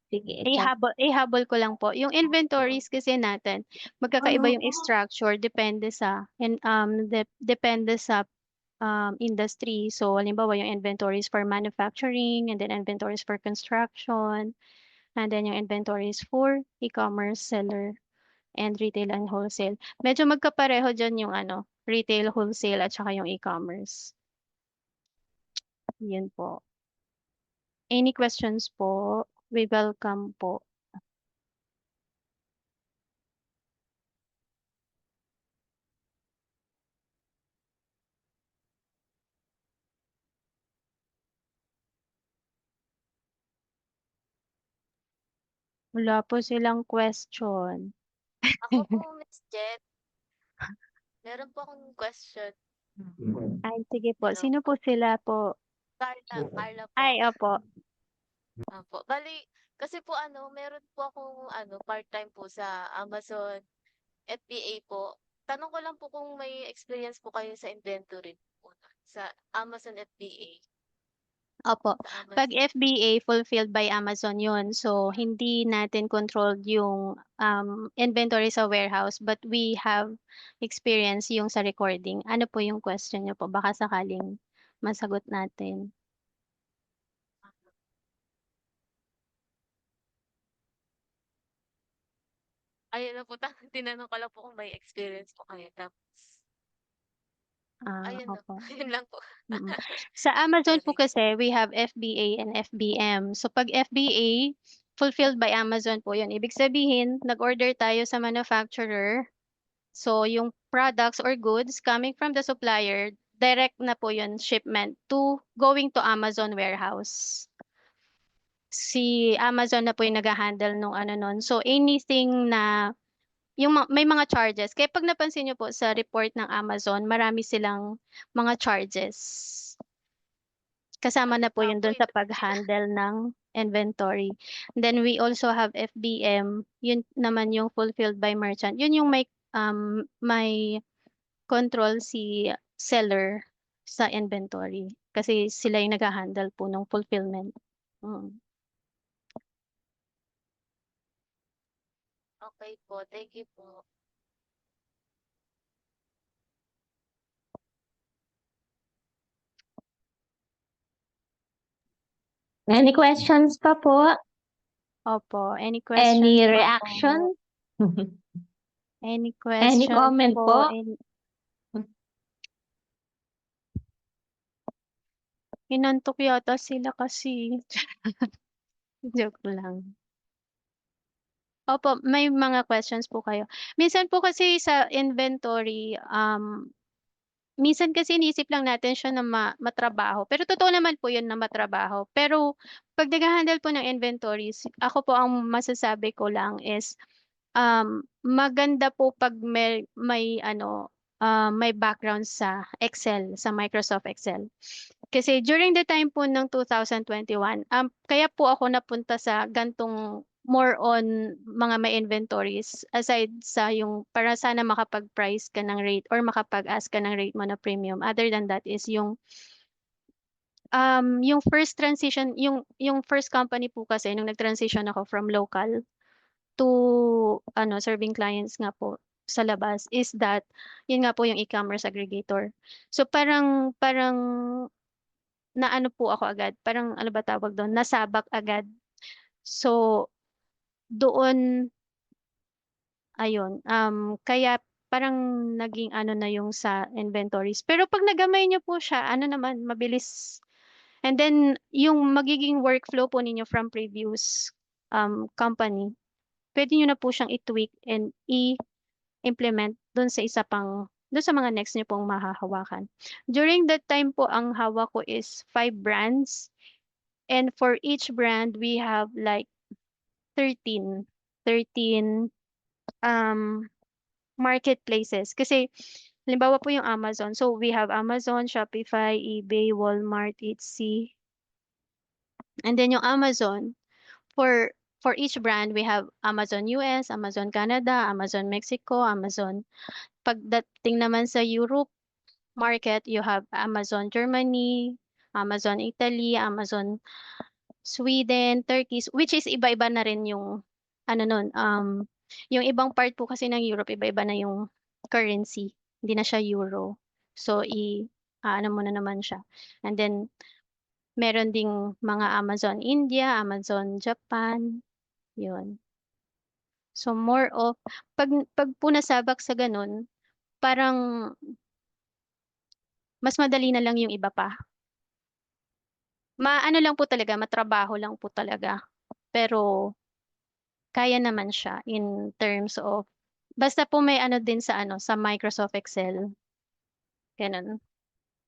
Sige, Ihabol ko lang po. Yung inventories kasi natin, magkakaiba yung structure depende sa depende sa industry. So, halimbawa yung inventories for manufacturing and then inventories for construction and then yung inventories for e-commerce seller and retail and wholesale. Medyo magkapareho dyan yung retail, wholesale at saka yung e-commerce. Yun po. Any questions po? We welcome po. Wala po silang question. Ako po, Miss Jet, meron po akong question. Ay, sige po. Hello Sino po. po sila po? Carla po. Ay, opo. Opo. Bali, kasi po meron po akong part-time po sa Amazon FBA po. Tanong ko lang po kung may experience po kayo sa inventory po sa Amazon FBA. Opo. Sa Pag Amazon. FBA, fulfilled by Amazon yun. So, hindi natin controlled yung inventory sa warehouse, but we have experience yung sa recording. Ano po yung question niyo po? Baka sakaling masagot natin. Ayun lang po, tinanong ko lang po kung may experience po kayo. Tapos, ayun lang. Opo. Yun lang po. Mm. Sa Amazon po Sorry. kasi, we have FBA and FBM. So, pag FBA, fulfilled by Amazon po yun. Ibig sabihin, nag-order tayo sa manufacturer. So, yung products or goods coming from the supplier, direct na po yun shipment to going to Amazon warehouse. Si Amazon na po yung nag-handle nung ano nun. So, anything na may mga charges. Kaya pag napansin niyo po sa report ng Amazon, marami silang mga charges. Kasama na po yun Po, doon sa pag-handle ng inventory. Then we also have FBM, yun naman yung fulfilled by merchant. Yun yung may control si seller sa inventory kasi sila yung nag-handle po ng fulfillment. Mm. okay po. Thank you po. Any questions pa po? Opo, any questions Any pa po? reaction? Any Any questions comment po? Inantok yata sila kasi. Joke lang. Opo, may mga questions po kayo. Minsan po kasi sa inventory, minsan kasi iniisip lang natin siya na matrabaho. Pero totoo naman po yun na matrabaho. Pero pag nag-handle po ng inventories, ako po ang masasabi ko lang is maganda po pag may background sa Excel, sa Microsoft Excel. Kasi during the time po ng 2021, kaya po ako napunta sa gantong more on mga may inventories aside sa yung para sana makapag-price ka ng rate or makapag-ask ka ng rate mo na premium. Other than that is yung first transition, yung first company po kasi nung nag-transition ako from local to serving clients nga po sa labas is that yun nga po yung e-commerce aggregator. So parang naano po ako agad, parang ano ba tawag doon, nasabak agad. So doon ayun, kaya parang naging ano na yung sa inventories. Pero pag nagamay niyo po siya, ano naman, mabilis. And then, yung magiging workflow po ninyo from previous company, pwede nyo na po siyang i-tweak and i-implement dun sa mga next nyo pong mahahawakan. During that time po, ang hawak ko is 5 brands. And for each brand, we have like 13 marketplaces. Kasi, halimbawa po yung Amazon. So, we have Amazon, Shopify, eBay, Walmart, Etsy. And then yung Amazon, for each brand, we have Amazon US, Amazon Canada, Amazon Mexico, Amazon. Pagdating naman sa Europe market, you have Amazon Germany, Amazon Italy, Amazon Sweden, Turkey, which is iba-iba na rin yung ano nun, yung ibang part po kasi ng Europe, iba-iba na yung currency. Hindi na siya euro. So, ano mo na naman siya. And then, meron ding mga Amazon India, Amazon Japan, yun. So, more of, pag po nasabak sa ganun, parang mas madali na lang yung iba pa. Maano lang po talaga, matrabaho lang po talaga. Pero, kaya naman siya in terms of basta po may ano din sa Microsoft Excel. Ganun.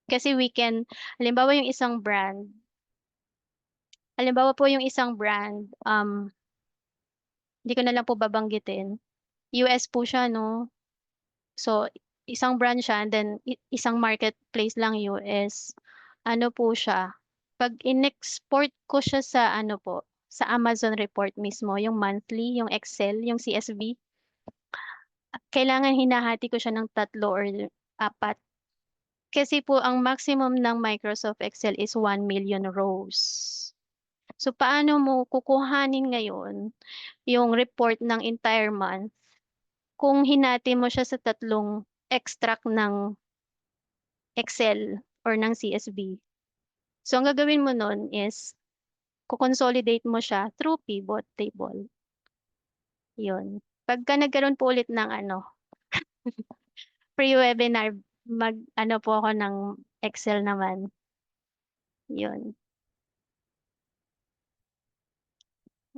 Kasi halimbawa yung isang brand, halimbawa po yung isang brand, hindi ko na lang po babanggitin. US po siya, no? So, isang brand siya and then isang marketplace lang US. Ano po siya? Pag in-export ko siya sa ano po, sa Amazon report mismo, yung monthly, yung Excel, yung CSV, kailangan hinahati ko siya ng 3 or 4. Kasi po ang maximum ng Microsoft Excel is 1 million rows. So paano mo kukuhanin ngayon yung report ng entire month kung hinati mo siya sa 3 extract ng Excel or ng CSV? So ang gagawin mo nun is kukonsolidate mo siya through pivot table. Yun. Pagka nagkaroon po ulit ng ano, pre-webinar, mag-ano po ako ng Excel naman. Yun.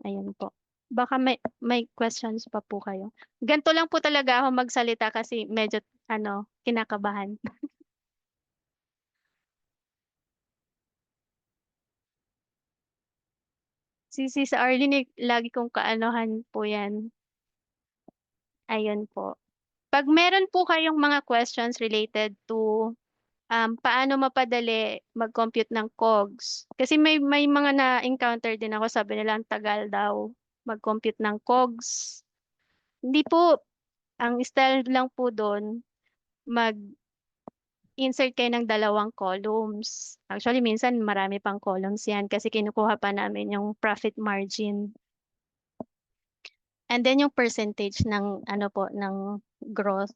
Ayun po. Baka may questions pa po kayo. Ganito lang po talaga ako magsalita kasi medyo ano, kinakabahan. Si sa Arlene, lagi kong kaanohan po yan. Ayun po. Pag meron po kayong mga questions related to paano mapadali mag-compute ng COGS. Kasi may mga na-encounter din ako, sabi nila ang tagal daw mag-compute ng COGS. Hindi po, ang style lang po doon, mag-insert kayo ng 2 columns. Actually, minsan marami pang columns yan kasi kinukuha pa namin yung profit margin. And then yung percentage ng ano po, ng growth.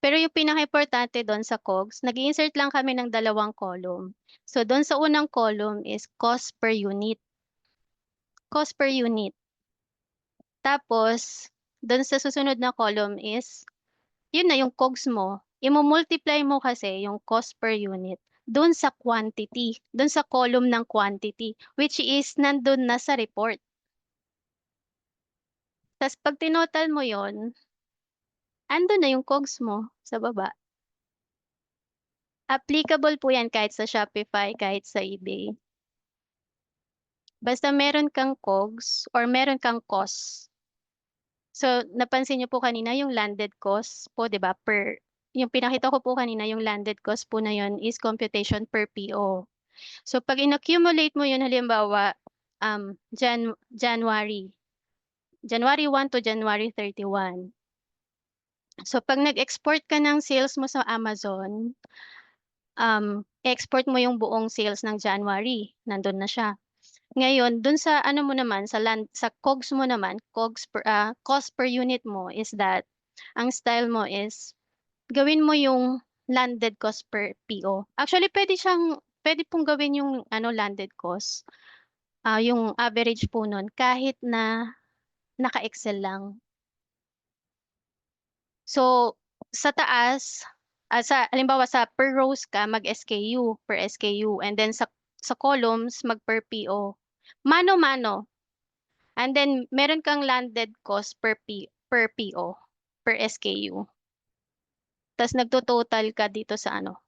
Pero yung pinaka-importante doon sa COGS, nag-insert lang kami ng 2 column. So doon sa unang column is cost per unit. Cost per unit. Tapos, doon sa susunod na column is, yun na yung COGS mo. Imo-multiply mo kasi yung cost per unit doon sa quantity, doon sa column ng quantity, which is nandun na sa report. Tapos pag tinotal mo yon, andun na yung COGS mo sa baba. Applicable po yan kahit sa Shopify, kahit sa eBay. Basta meron kang COGS or meron kang cost. So, napansin niyo po kanina yung landed cost po, 'di ba? Yung pinakita ko po kanina, yung landed cost po na yon is computation per PO. So, pag in-accumulate mo yun, halimbawa, January 1 to January 31. So, pag nag-export ka ng sales mo sa Amazon, export mo yung buong sales ng January, nandun na siya. Ngayon, dun sa ano mo naman, sa COGS mo naman, cost per unit mo is that, ang style mo is, gawin mo yung landed cost per PO. Actually, pwede pong gawin yung ano landed cost, yung average po nun, kahit na naka-Excel lang. So, sa taas, halimbawa sa per rows ka, mag-SKU, per SKU, and then sa columns, mag per PO. Mano-mano. And then, meron kang landed cost per PO, per SKU. Tapos, nagtototal ka dito sa ano,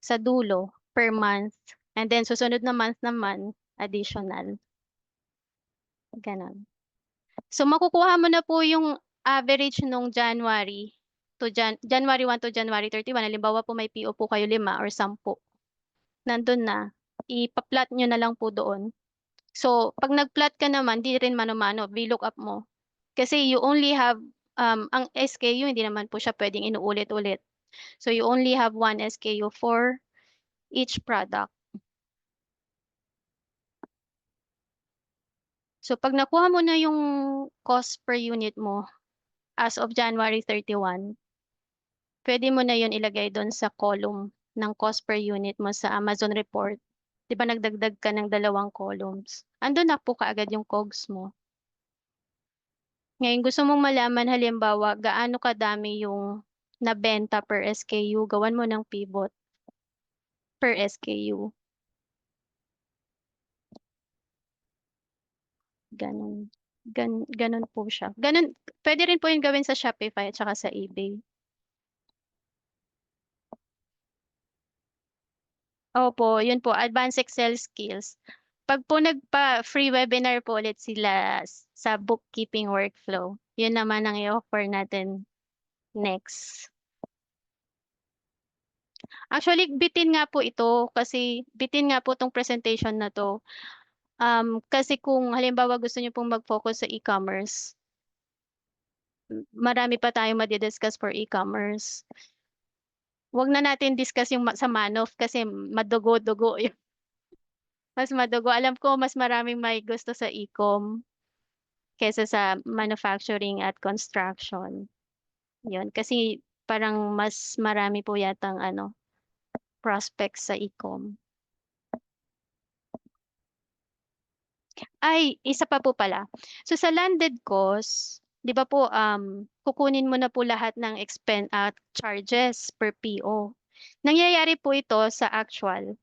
sa dulo, per month. And then, susunod na month naman, additional. Ganon. So, makukuha mo na po yung average nung January 1 to January 31. Halimbawa po may PO po kayo 5 or 10. Nandun na. Ipa-plot nyo na lang po doon. So, pag nag-plot ka naman, di rin mano-mano, VLOOKUP mo. Kasi you only have, ang SKU, hindi naman po siya pwedeng inuulit-ulit. So, you only have 1 SKU for each product. So, pag nakuha mo na yung cost per unit mo as of January 31, pwede mo na yun ilagay doon sa column ng cost per unit mo sa Amazon report. Di ba nagdagdag ka ng 2 columns? Andun na po kaagad yung COGS mo. Ngayon, gusto mong malaman halimbawa gaano kadami yung nabenta per SKU, gawan mo ng pivot per SKU. Ganun. Ganun po siya. Ganun, pwede rin po yung gawin sa Shopify at saka sa eBay. Opo, yun po, advanced Excel skills. Pag po nagpa-free webinar po ulit sila sa bookkeeping workflow, yun naman ang i-offer natin next. Actually, bitin nga po ito kasi bitin nga po tong presentation na to. Kasi kung halimbawa gusto niyo pong mag-focus sa e-commerce, marami pa tayong madi-discuss for e-commerce. Wag na natin discuss yung sa Manoff kasi madugo-dugo yun. Mas madugo. Alam ko mas maraming may gusto sa e-com kaysa sa manufacturing at construction. Yun. Kasi parang mas marami po yatang prospects sa e-com. Ay, isa pa po pala. So sa landed cost, 'di ba po kukunin mo na po lahat ng charges per PO. Nangyayari po ito sa actual.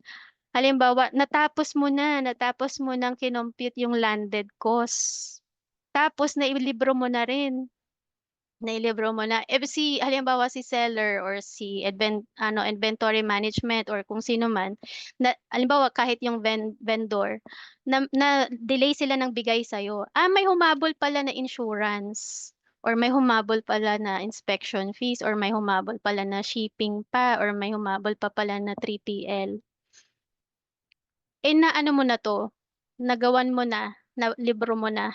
Halimbawa, natapos mo nang kinompute yung landed cost. Tapos nailibro mo na rin. Nailibro mo na. Halimbawa si seller or si inventory management or kung sino man, halimbawa kahit yung vendor, na delay sila ng bigay sa'yo. May humabol pala na insurance or may humabol pala na inspection fees or may humabol pala na shipping pa or may humabol pa pala na 3PL. Na ano mo na to, nagawan mo na libro mo na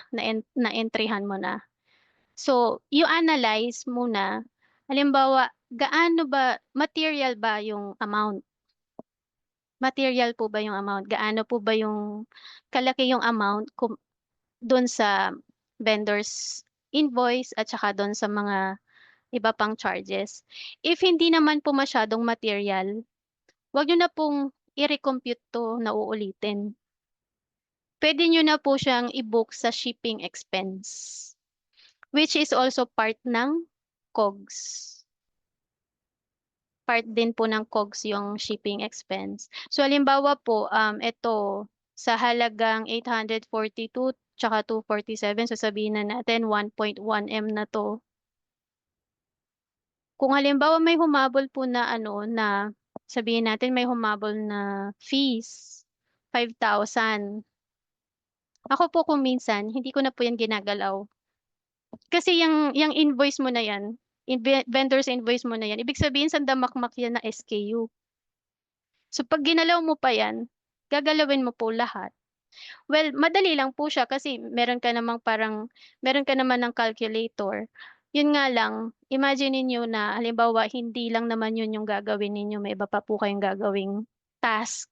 entryhan mo na. So, you analyze muna, halimbawa, material ba yung amount? Material po ba yung amount? Gaano po ba yung kalaki yung amount doon sa vendor's invoice at saka doon sa mga iba pang charges? If hindi naman po masyadong material, wag nyo na pong i-recompute to na uulitin. Pwede nyo na po siyang i-book sa shipping expense, which is also part ng COGS. Part din po ng COGS yung shipping expense. So, halimbawa po, ito, sa halagang 842 tsaka 247, so sabihin na natin 1.1 M na to. Kung halimbawa may humabol po na sabihin natin may humabol na fees, 5,000. Ako po kung minsan, hindi ko na po yan ginagalaw. Kasi yung invoice mo na yan, vendor's invoice mo na yan, ibig sabihin sandamakmak yan na SKU. So pag ginalaw mo pa yan, gagalawin mo po lahat. Well, madali lang po siya kasi meron ka naman ng calculator. Yun nga lang, imagine niyo na halimbawa hindi lang naman yun yung gagawin ninyo, may iba pa po kayong gagawing task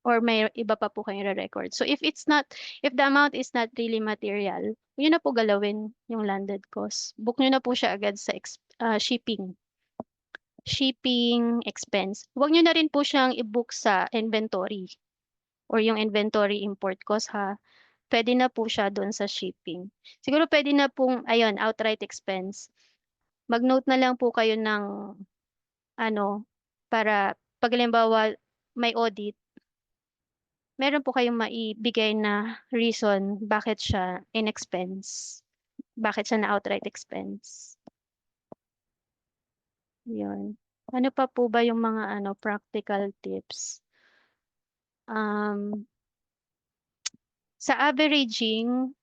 or may iba pa po kayong re-record. So if the amount is not really material, yun na po galawin yung landed cost. Book nyo na po siya agad sa shipping expense. Huwag nyo na rin po siyang i-book sa inventory or yung inventory import cost ha. Pwede na po siya doon sa shipping. Siguro pwede na pong, outright expense. Mag-note na lang po kayo ng para pag halimbawa may audit, meron po kayong maibigay na reason bakit siya in-expense. Bakit siya na outright expense. Yun. Ano pa po ba yung mga practical tips? Sa averaging,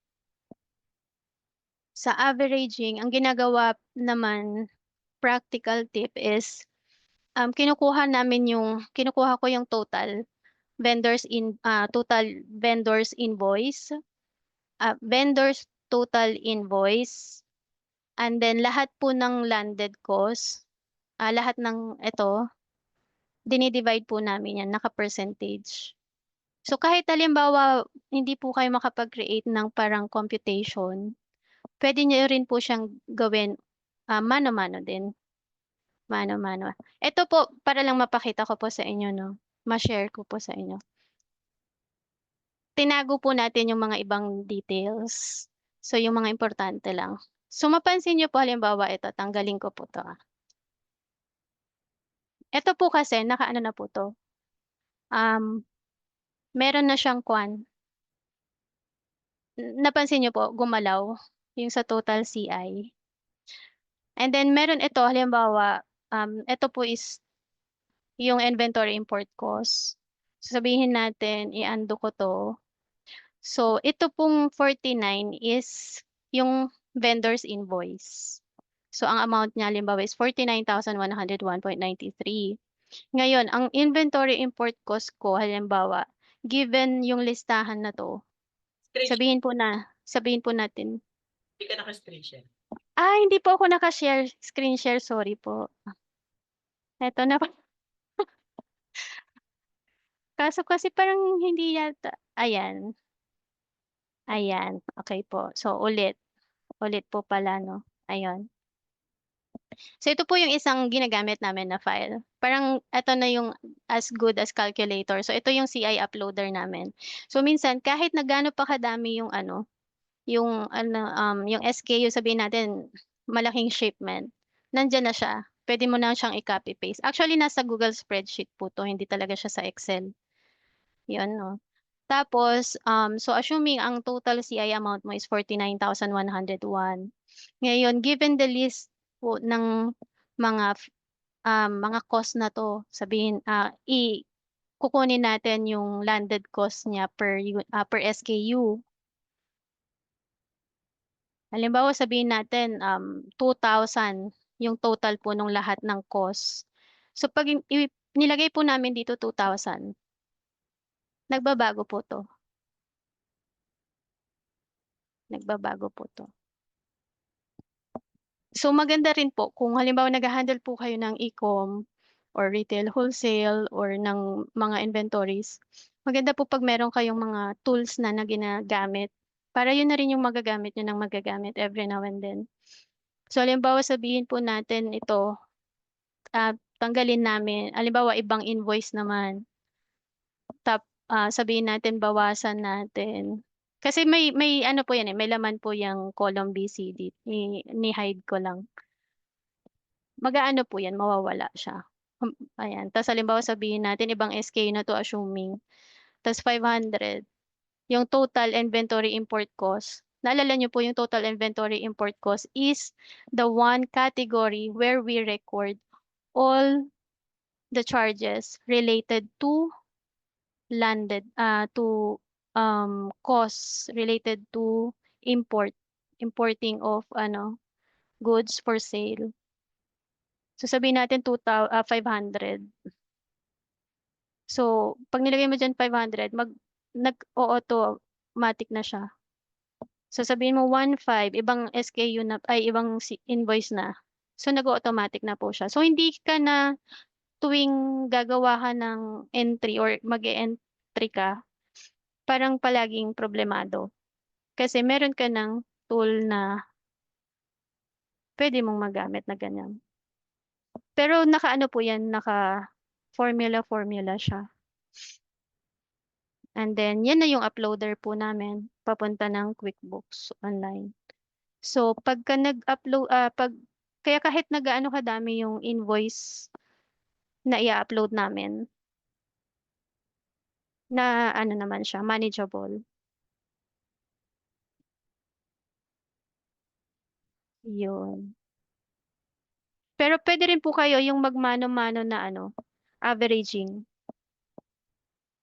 ang ginagawa naman practical tip is kinukuha ko yung total vendors invoice, vendors total invoice, and then lahat po ng landed cost, lahat ng ito, dinidivide po namin yan, naka-percentage. So kahit halimbawa hindi po kayo makapag-create ng parang computation, pwede niyo rin po siyang gawin mano-mano din. Mano-mano. Ito po, para lang mapakita ko po sa inyo, no? Ma-share ko po sa inyo. Tinago po natin yung mga ibang details. So, yung mga importante lang. So, mapansin nyo po, halimbawa, ito, tanggalin ko po to. Ito po kasi, nakaano na po to. Meron na siyang napansin nyo po, gumalaw yung sa total CI. And then, meron ito, halimbawa, ito po is yung inventory import cost. So, sabihin natin, i-undo ko to. So, ito pong 49 is yung vendor's invoice. So, ang amount niya, halimbawa, is 49,101.93. Ngayon, ang inventory import cost ko, halimbawa, given yung listahan na to, sabihin po natin, Hindi ka naka-screen share. hindi po ako naka-share, screen share, sorry po. Eto na po. Kaso kasi parang hindi yata, ayan, ayan, okay po. So, ulit po pala, no? Ayun. So, ito po yung isang ginagamit namin na file. Parang ito na yung as good as calculator. So, ito yung CI uploader namin. So, minsan, kahit na gaano pa kadami yung SKU, sabihin natin, malaking shipment, nandyan na siya. Pwede mo na siyang i-copy paste. Actually, nasa Google spreadsheet po to, hindi talaga siya sa Excel. Yun, no? Tapos, so assuming ang total CI amount mo is 49,101. Ngayon, given the list po ng mga cost na to, sabihin, kukunin natin yung landed cost niya per SKU. Halimbawa, sabihin natin 2,000 yung total po nung lahat ng cost. So, pag nilagay po namin dito 2,000, nagbabago po to. Nagbabago po to. So maganda rin po kung halimbawa nag-handle po kayo ng e-com or retail wholesale or ng mga inventories. Maganda po pag meron kayong mga tools na ginagamit para yun na rin yung magagamit nyo ng magagamit every now and then. So halimbawa sabihin po natin ito, tanggalin namin, halimbawa ibang invoice naman. Sabihin natin bawasan natin. Kasi may ano po yan may laman po yung column BCD. Ni-hide ko lang. Mag-aano po yan, mawawala siya. Ayan. Tapos halimbawa sabihin natin ibang SKU na to assuming. Tapos 500. Yung total inventory import cost. Naalala niyo po yung total inventory import cost is the one category where we record all the charges related to costs related to importing of goods for sale. So sabihin natin 500. So pag nilagay mo diyan 500, nag-automatic na siya. So sabihin mo 1.5, ibang SKU na ay ibang invoice na. So nag-automatic na po siya. So hindi ka na tuwing gagawa ka ng entry or mag-e-entry ka, parang palaging problemado. Kasi meron ka ng tool na pwede mong magamit na ganyan. Pero naka-ano po yan, naka-formula siya. And then, yan na yung uploader po namin, papunta ng QuickBooks Online. So, pagka nag-upload, kaya kahit nag-ano kadami yung invoice na i-upload namin, na ano naman siya, manageable. Yun. Pero pwede rin po kayo yung magmano-mano na averaging.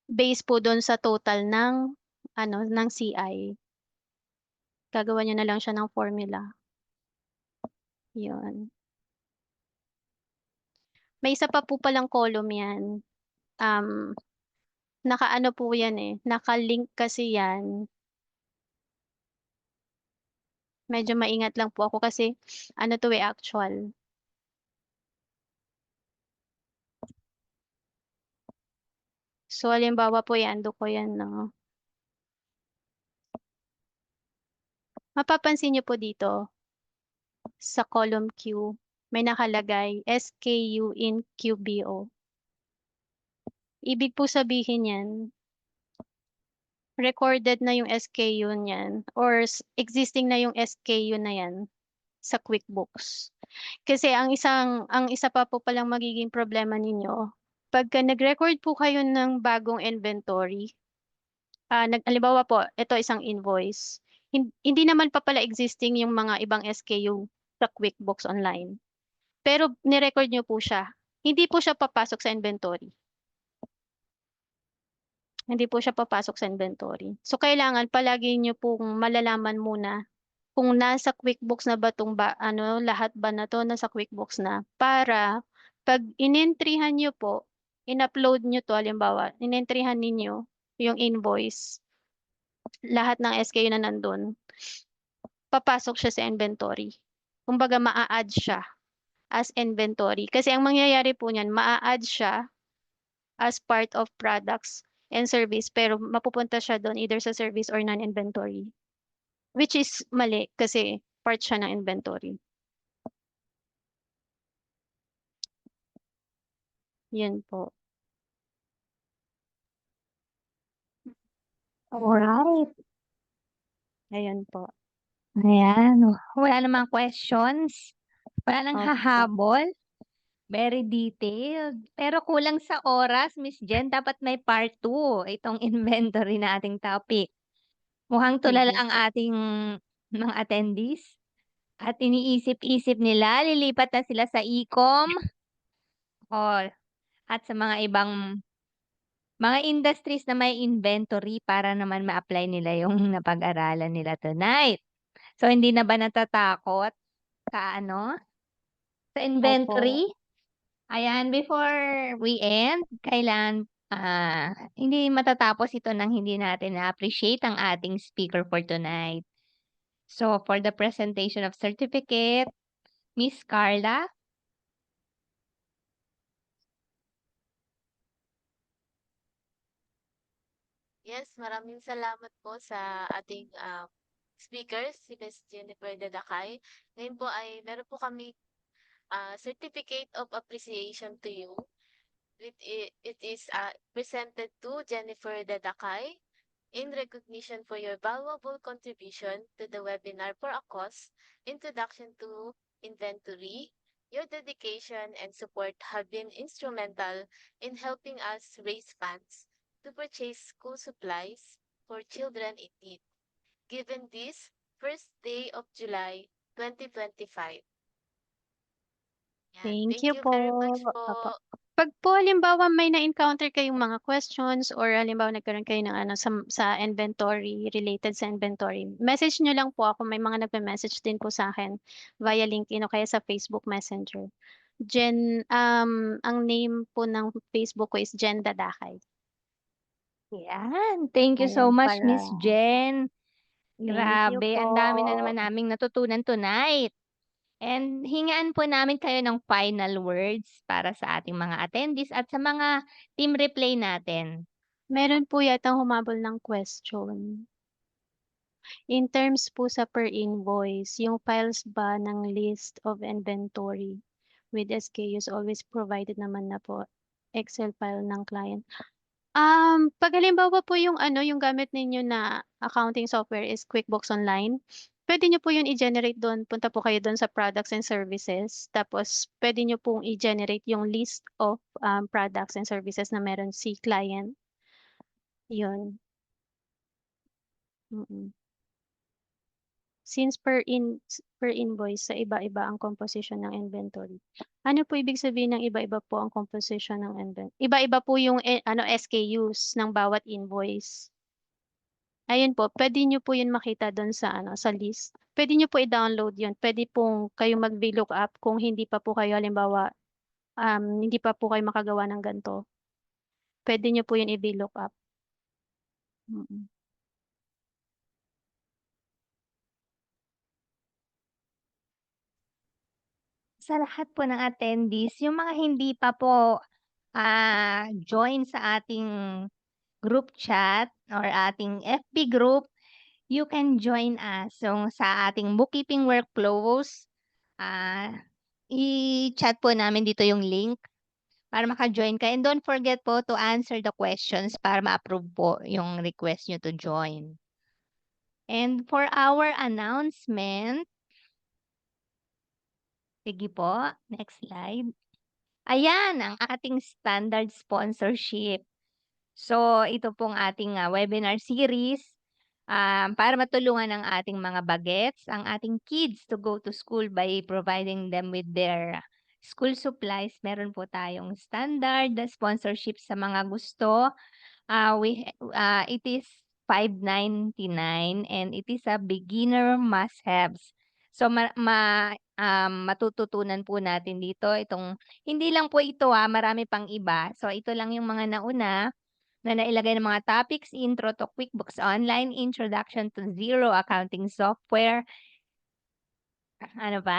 Based po doon sa total ng CI. Gagawa niyo na lang siya ng formula. Yun. May isa pa po palang column yan. Naka-ano po yan Naka-link kasi yan. Medyo maingat lang po ako kasi ano to actual. So, halimbawa po yan, ko yan, no? Mapapansin niyo po dito, sa column Q, may nakalagay SKU in QBO. Ibig po sabihin yan, recorded na yung SKU niyan or existing na yung SKU na yan sa QuickBooks. Kasi ang isa pa po palang magiging problema ninyo, pagka nag-record po kayo ng bagong inventory, halimbawa po, ito isang invoice. Hindi naman pa pala existing yung mga ibang SKU sa QuickBooks Online. Pero ni-record nyo po siya. Hindi po siya papasok sa inventory. Hindi po siya papasok sa inventory. So, kailangan palagi nyo pong malalaman muna kung nasa QuickBooks na ba lahat ba na to nasa QuickBooks na para Pag inentryhan niyo po, in-upload niyo 'to halimbawa, inentryhan ninyo yung invoice, lahat ng SKU na nandun, papasok siya sa inventory. Kumbaga maa-add siya as inventory. Kasi ang mangyayari po niyan, maa-add siya as part of products and service pero mapupunta siya doon either sa service or non-inventory. Which is mali kasi part siya ng inventory. Yun po. Alright. Ayun po. Ayan. Wala namang questions. Wala nang Opo. hahabol. Very detailed. Pero kulang sa oras, Miss Jen. Dapat may part 2 itong inventory na ating topic. Mukhang tulala Sige ang po. ating mga attendees. At iniisip-isip nila, lilipat na sila sa e-com o at sa mga ibang mga industries na may inventory para naman ma-apply nila yung napag-aralan nila tonight. So, hindi na ba natatakot sa sa Opo. inventory? Ayan, before we end, kailan hindi matatapos ito nang hindi natin na-appreciate ang ating speaker for tonight. So, for the presentation of certificate, Miss Carla. Yes, maraming salamat po sa ating speaker, si Ms. Jennifer Dadakay. Ngayon po ay meron po kami certificate of appreciation to you. It is presented to Jennifer Dadakay in recognition for your valuable contribution to the webinar for a cause, Introduction to Inventory. Your dedication and support have been instrumental in helping us raise funds to purchase school supplies for children in need. Given this first day of July 2025. Yan. Thank Thank you you po. very much Opo. po. Pag po halimbawa may na-encounter kayong mga questions or halimbawa nagkaroon kayo ng sa inventory, related sa inventory, message nyo lang po ako. May mga nagme-message din po sa akin via LinkedIn o kaya sa Facebook Messenger. Ang name po ng Facebook ko is Jen Dadakay. Yan. Thank you so Ayan much, pala. Miss Jen. Thank you Grabe, po. ang dami na naman naming natutunan tonight. And hingaan po namin kayo ng final words para sa ating mga attendees at sa mga team replay natin. Meron po yatang humabol ng question. In terms po sa per invoice, yung files ba ng list of inventory with SKUs always provided naman na po Excel file ng client? Pag halimbawa po yung yung gamit ninyo na accounting software is QuickBooks Online, pwede nyo po yun i-generate doon. Punta po kayo doon sa products and services. Tapos, pwede nyo pong i-generate yung list of products and services na meron si client. Yun. Mm-mm. Since per invoice sa iba-iba ang composition ng inventory. Ano po ibig sabihin ng iba-iba po ang composition ng inventory? Iba-iba po yung SKUs ng bawat invoice. Ayun po, pwede nyo po yun makita doon sa sa list. Pwede nyo po i-download yun. Pwede pong kayo mag-VLOOKUP kung hindi pa po kayo halimbawa hindi pa po kayo makagawa ng ganito. Pwede nyo po yun i-VLOOKUP. Mm. Sa lahat po ng attendees, yung mga hindi pa po join sa ating group chat or ating FB group, you can join us. So, sa ating bookkeeping workflows, i-chat po namin dito yung link para maka-join ka. And don't forget po to answer the questions para ma-approve po yung request nyo to join. And for our announcement, sige po, next slide. Ayan ang ating standard sponsorship. So, ito pong ating webinar series para matulungan ng ating mga bagets, ang ating kids to go to school by providing them with their school supplies. Meron po tayong standard sponsorship sa mga gusto. It is $5.99 and it is a beginner must-haves. So, matututunan po natin dito. Hindi lang po ito marami pang iba. So ito lang yung mga nauna na nailagay ng mga topics: Intro to QuickBooks Online, Introduction to Zero Accounting Software,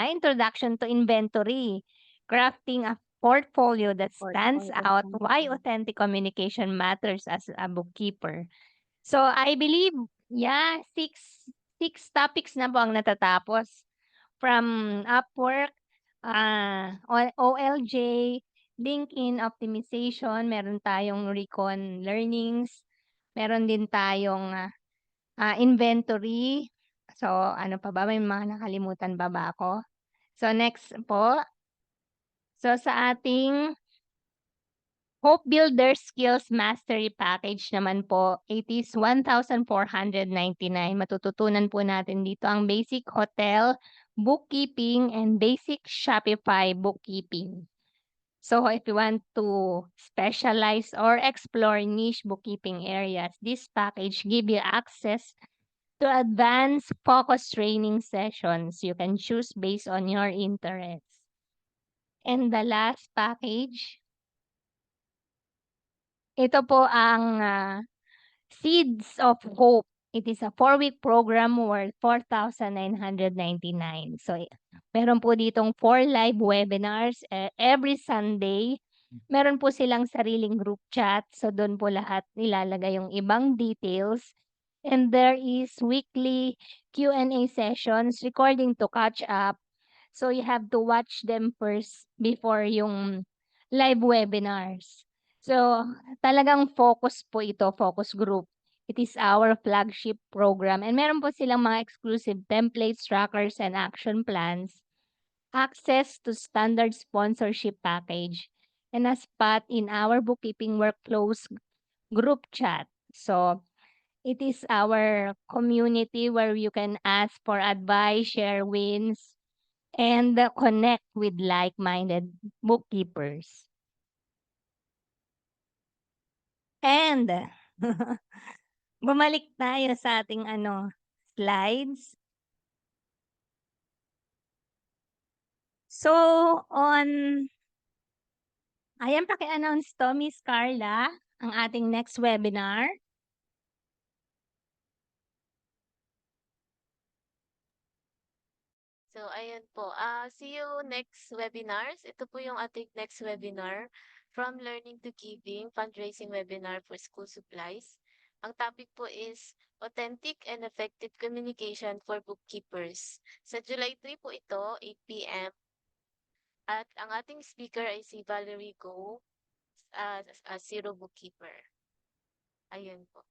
Introduction to Inventory, Crafting a Portfolio that stands out, Why Authentic Communication Matters as a Bookkeeper. So I believe, six topics na po ang natatapos from Upwork, OLJ, LinkedIn Optimization, meron tayong Recon Learnings, meron din tayong inventory. So ano pa ba, may mga nakalimutan ba ako? So next po. So sa ating Hope Builder Skills Mastery Package naman po, it is 1,499. Matututunan po natin dito ang basic hotel bookkeeping and basic Shopify bookkeeping. So if you want to specialize or explore niche bookkeeping areas, this package give you access to advanced focus training sessions you can choose based on your interests. And the last package, ito po ang Seeds of Hope. It is a 4-week program worth 4,999. So, meron po ditong 4 live webinars every Sunday. Meron po silang sariling group chat. So, doon po lahat nilalagay yung ibang details. And there is weekly Q&A sessions, recording to catch up. So, you have to watch them first before yung live webinars. So, talagang focus po ito, focus group. It is our flagship program. And meron po silang mga exclusive templates, trackers, and action plans. Access to standard sponsorship package. And a spot in our bookkeeping workflows group chat. So, it is our community where you can ask for advice, share wins, and connect with like-minded bookkeepers. And bumalik tayo sa ating slides. So, ayan, paki-announce to, Miss Carla, ang ating next webinar. So, ayun po. See you next webinars. Ito po yung ating next webinar, From Learning to Giving, Fundraising Webinar for School Supplies. Ang topic po is Authentic and Effective Communication for Bookkeepers. Sa July 3 po ito, 8 p.m. At ang ating speaker ay si Valerie Go, Zero Bookkeeper. Ayun po.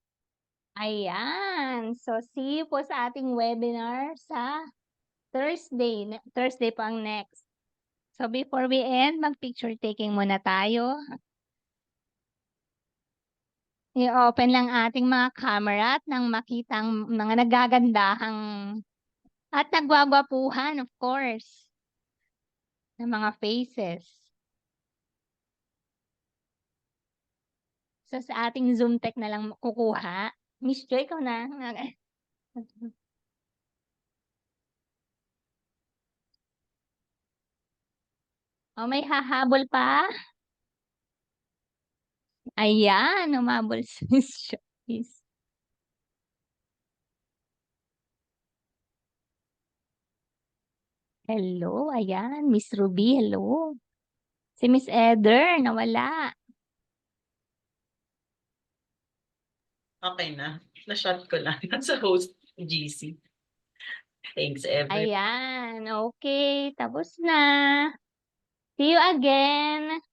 Ayan. So, see you po sa ating webinar sa Thursday. Thursday po ang next. So, before we end, mag-picture taking muna tayo. I-open lang ating mga camera at nang makita ang mga nagagandahang at nagwagwapuhan, of course, ng mga faces. So, sa ating Zoom tech na lang kukuha. Miss Joy, ikaw na. Oh, may hahabol pa? Ayan, umabol si Miss Joyce. Hello, ayan. Miss Ruby, hello. Si Miss Eder, nawala. Okay na. Na-shot ko lang. Sa host, GC. Thanks, everyone. Ayan, okay. Tapos na. See you again.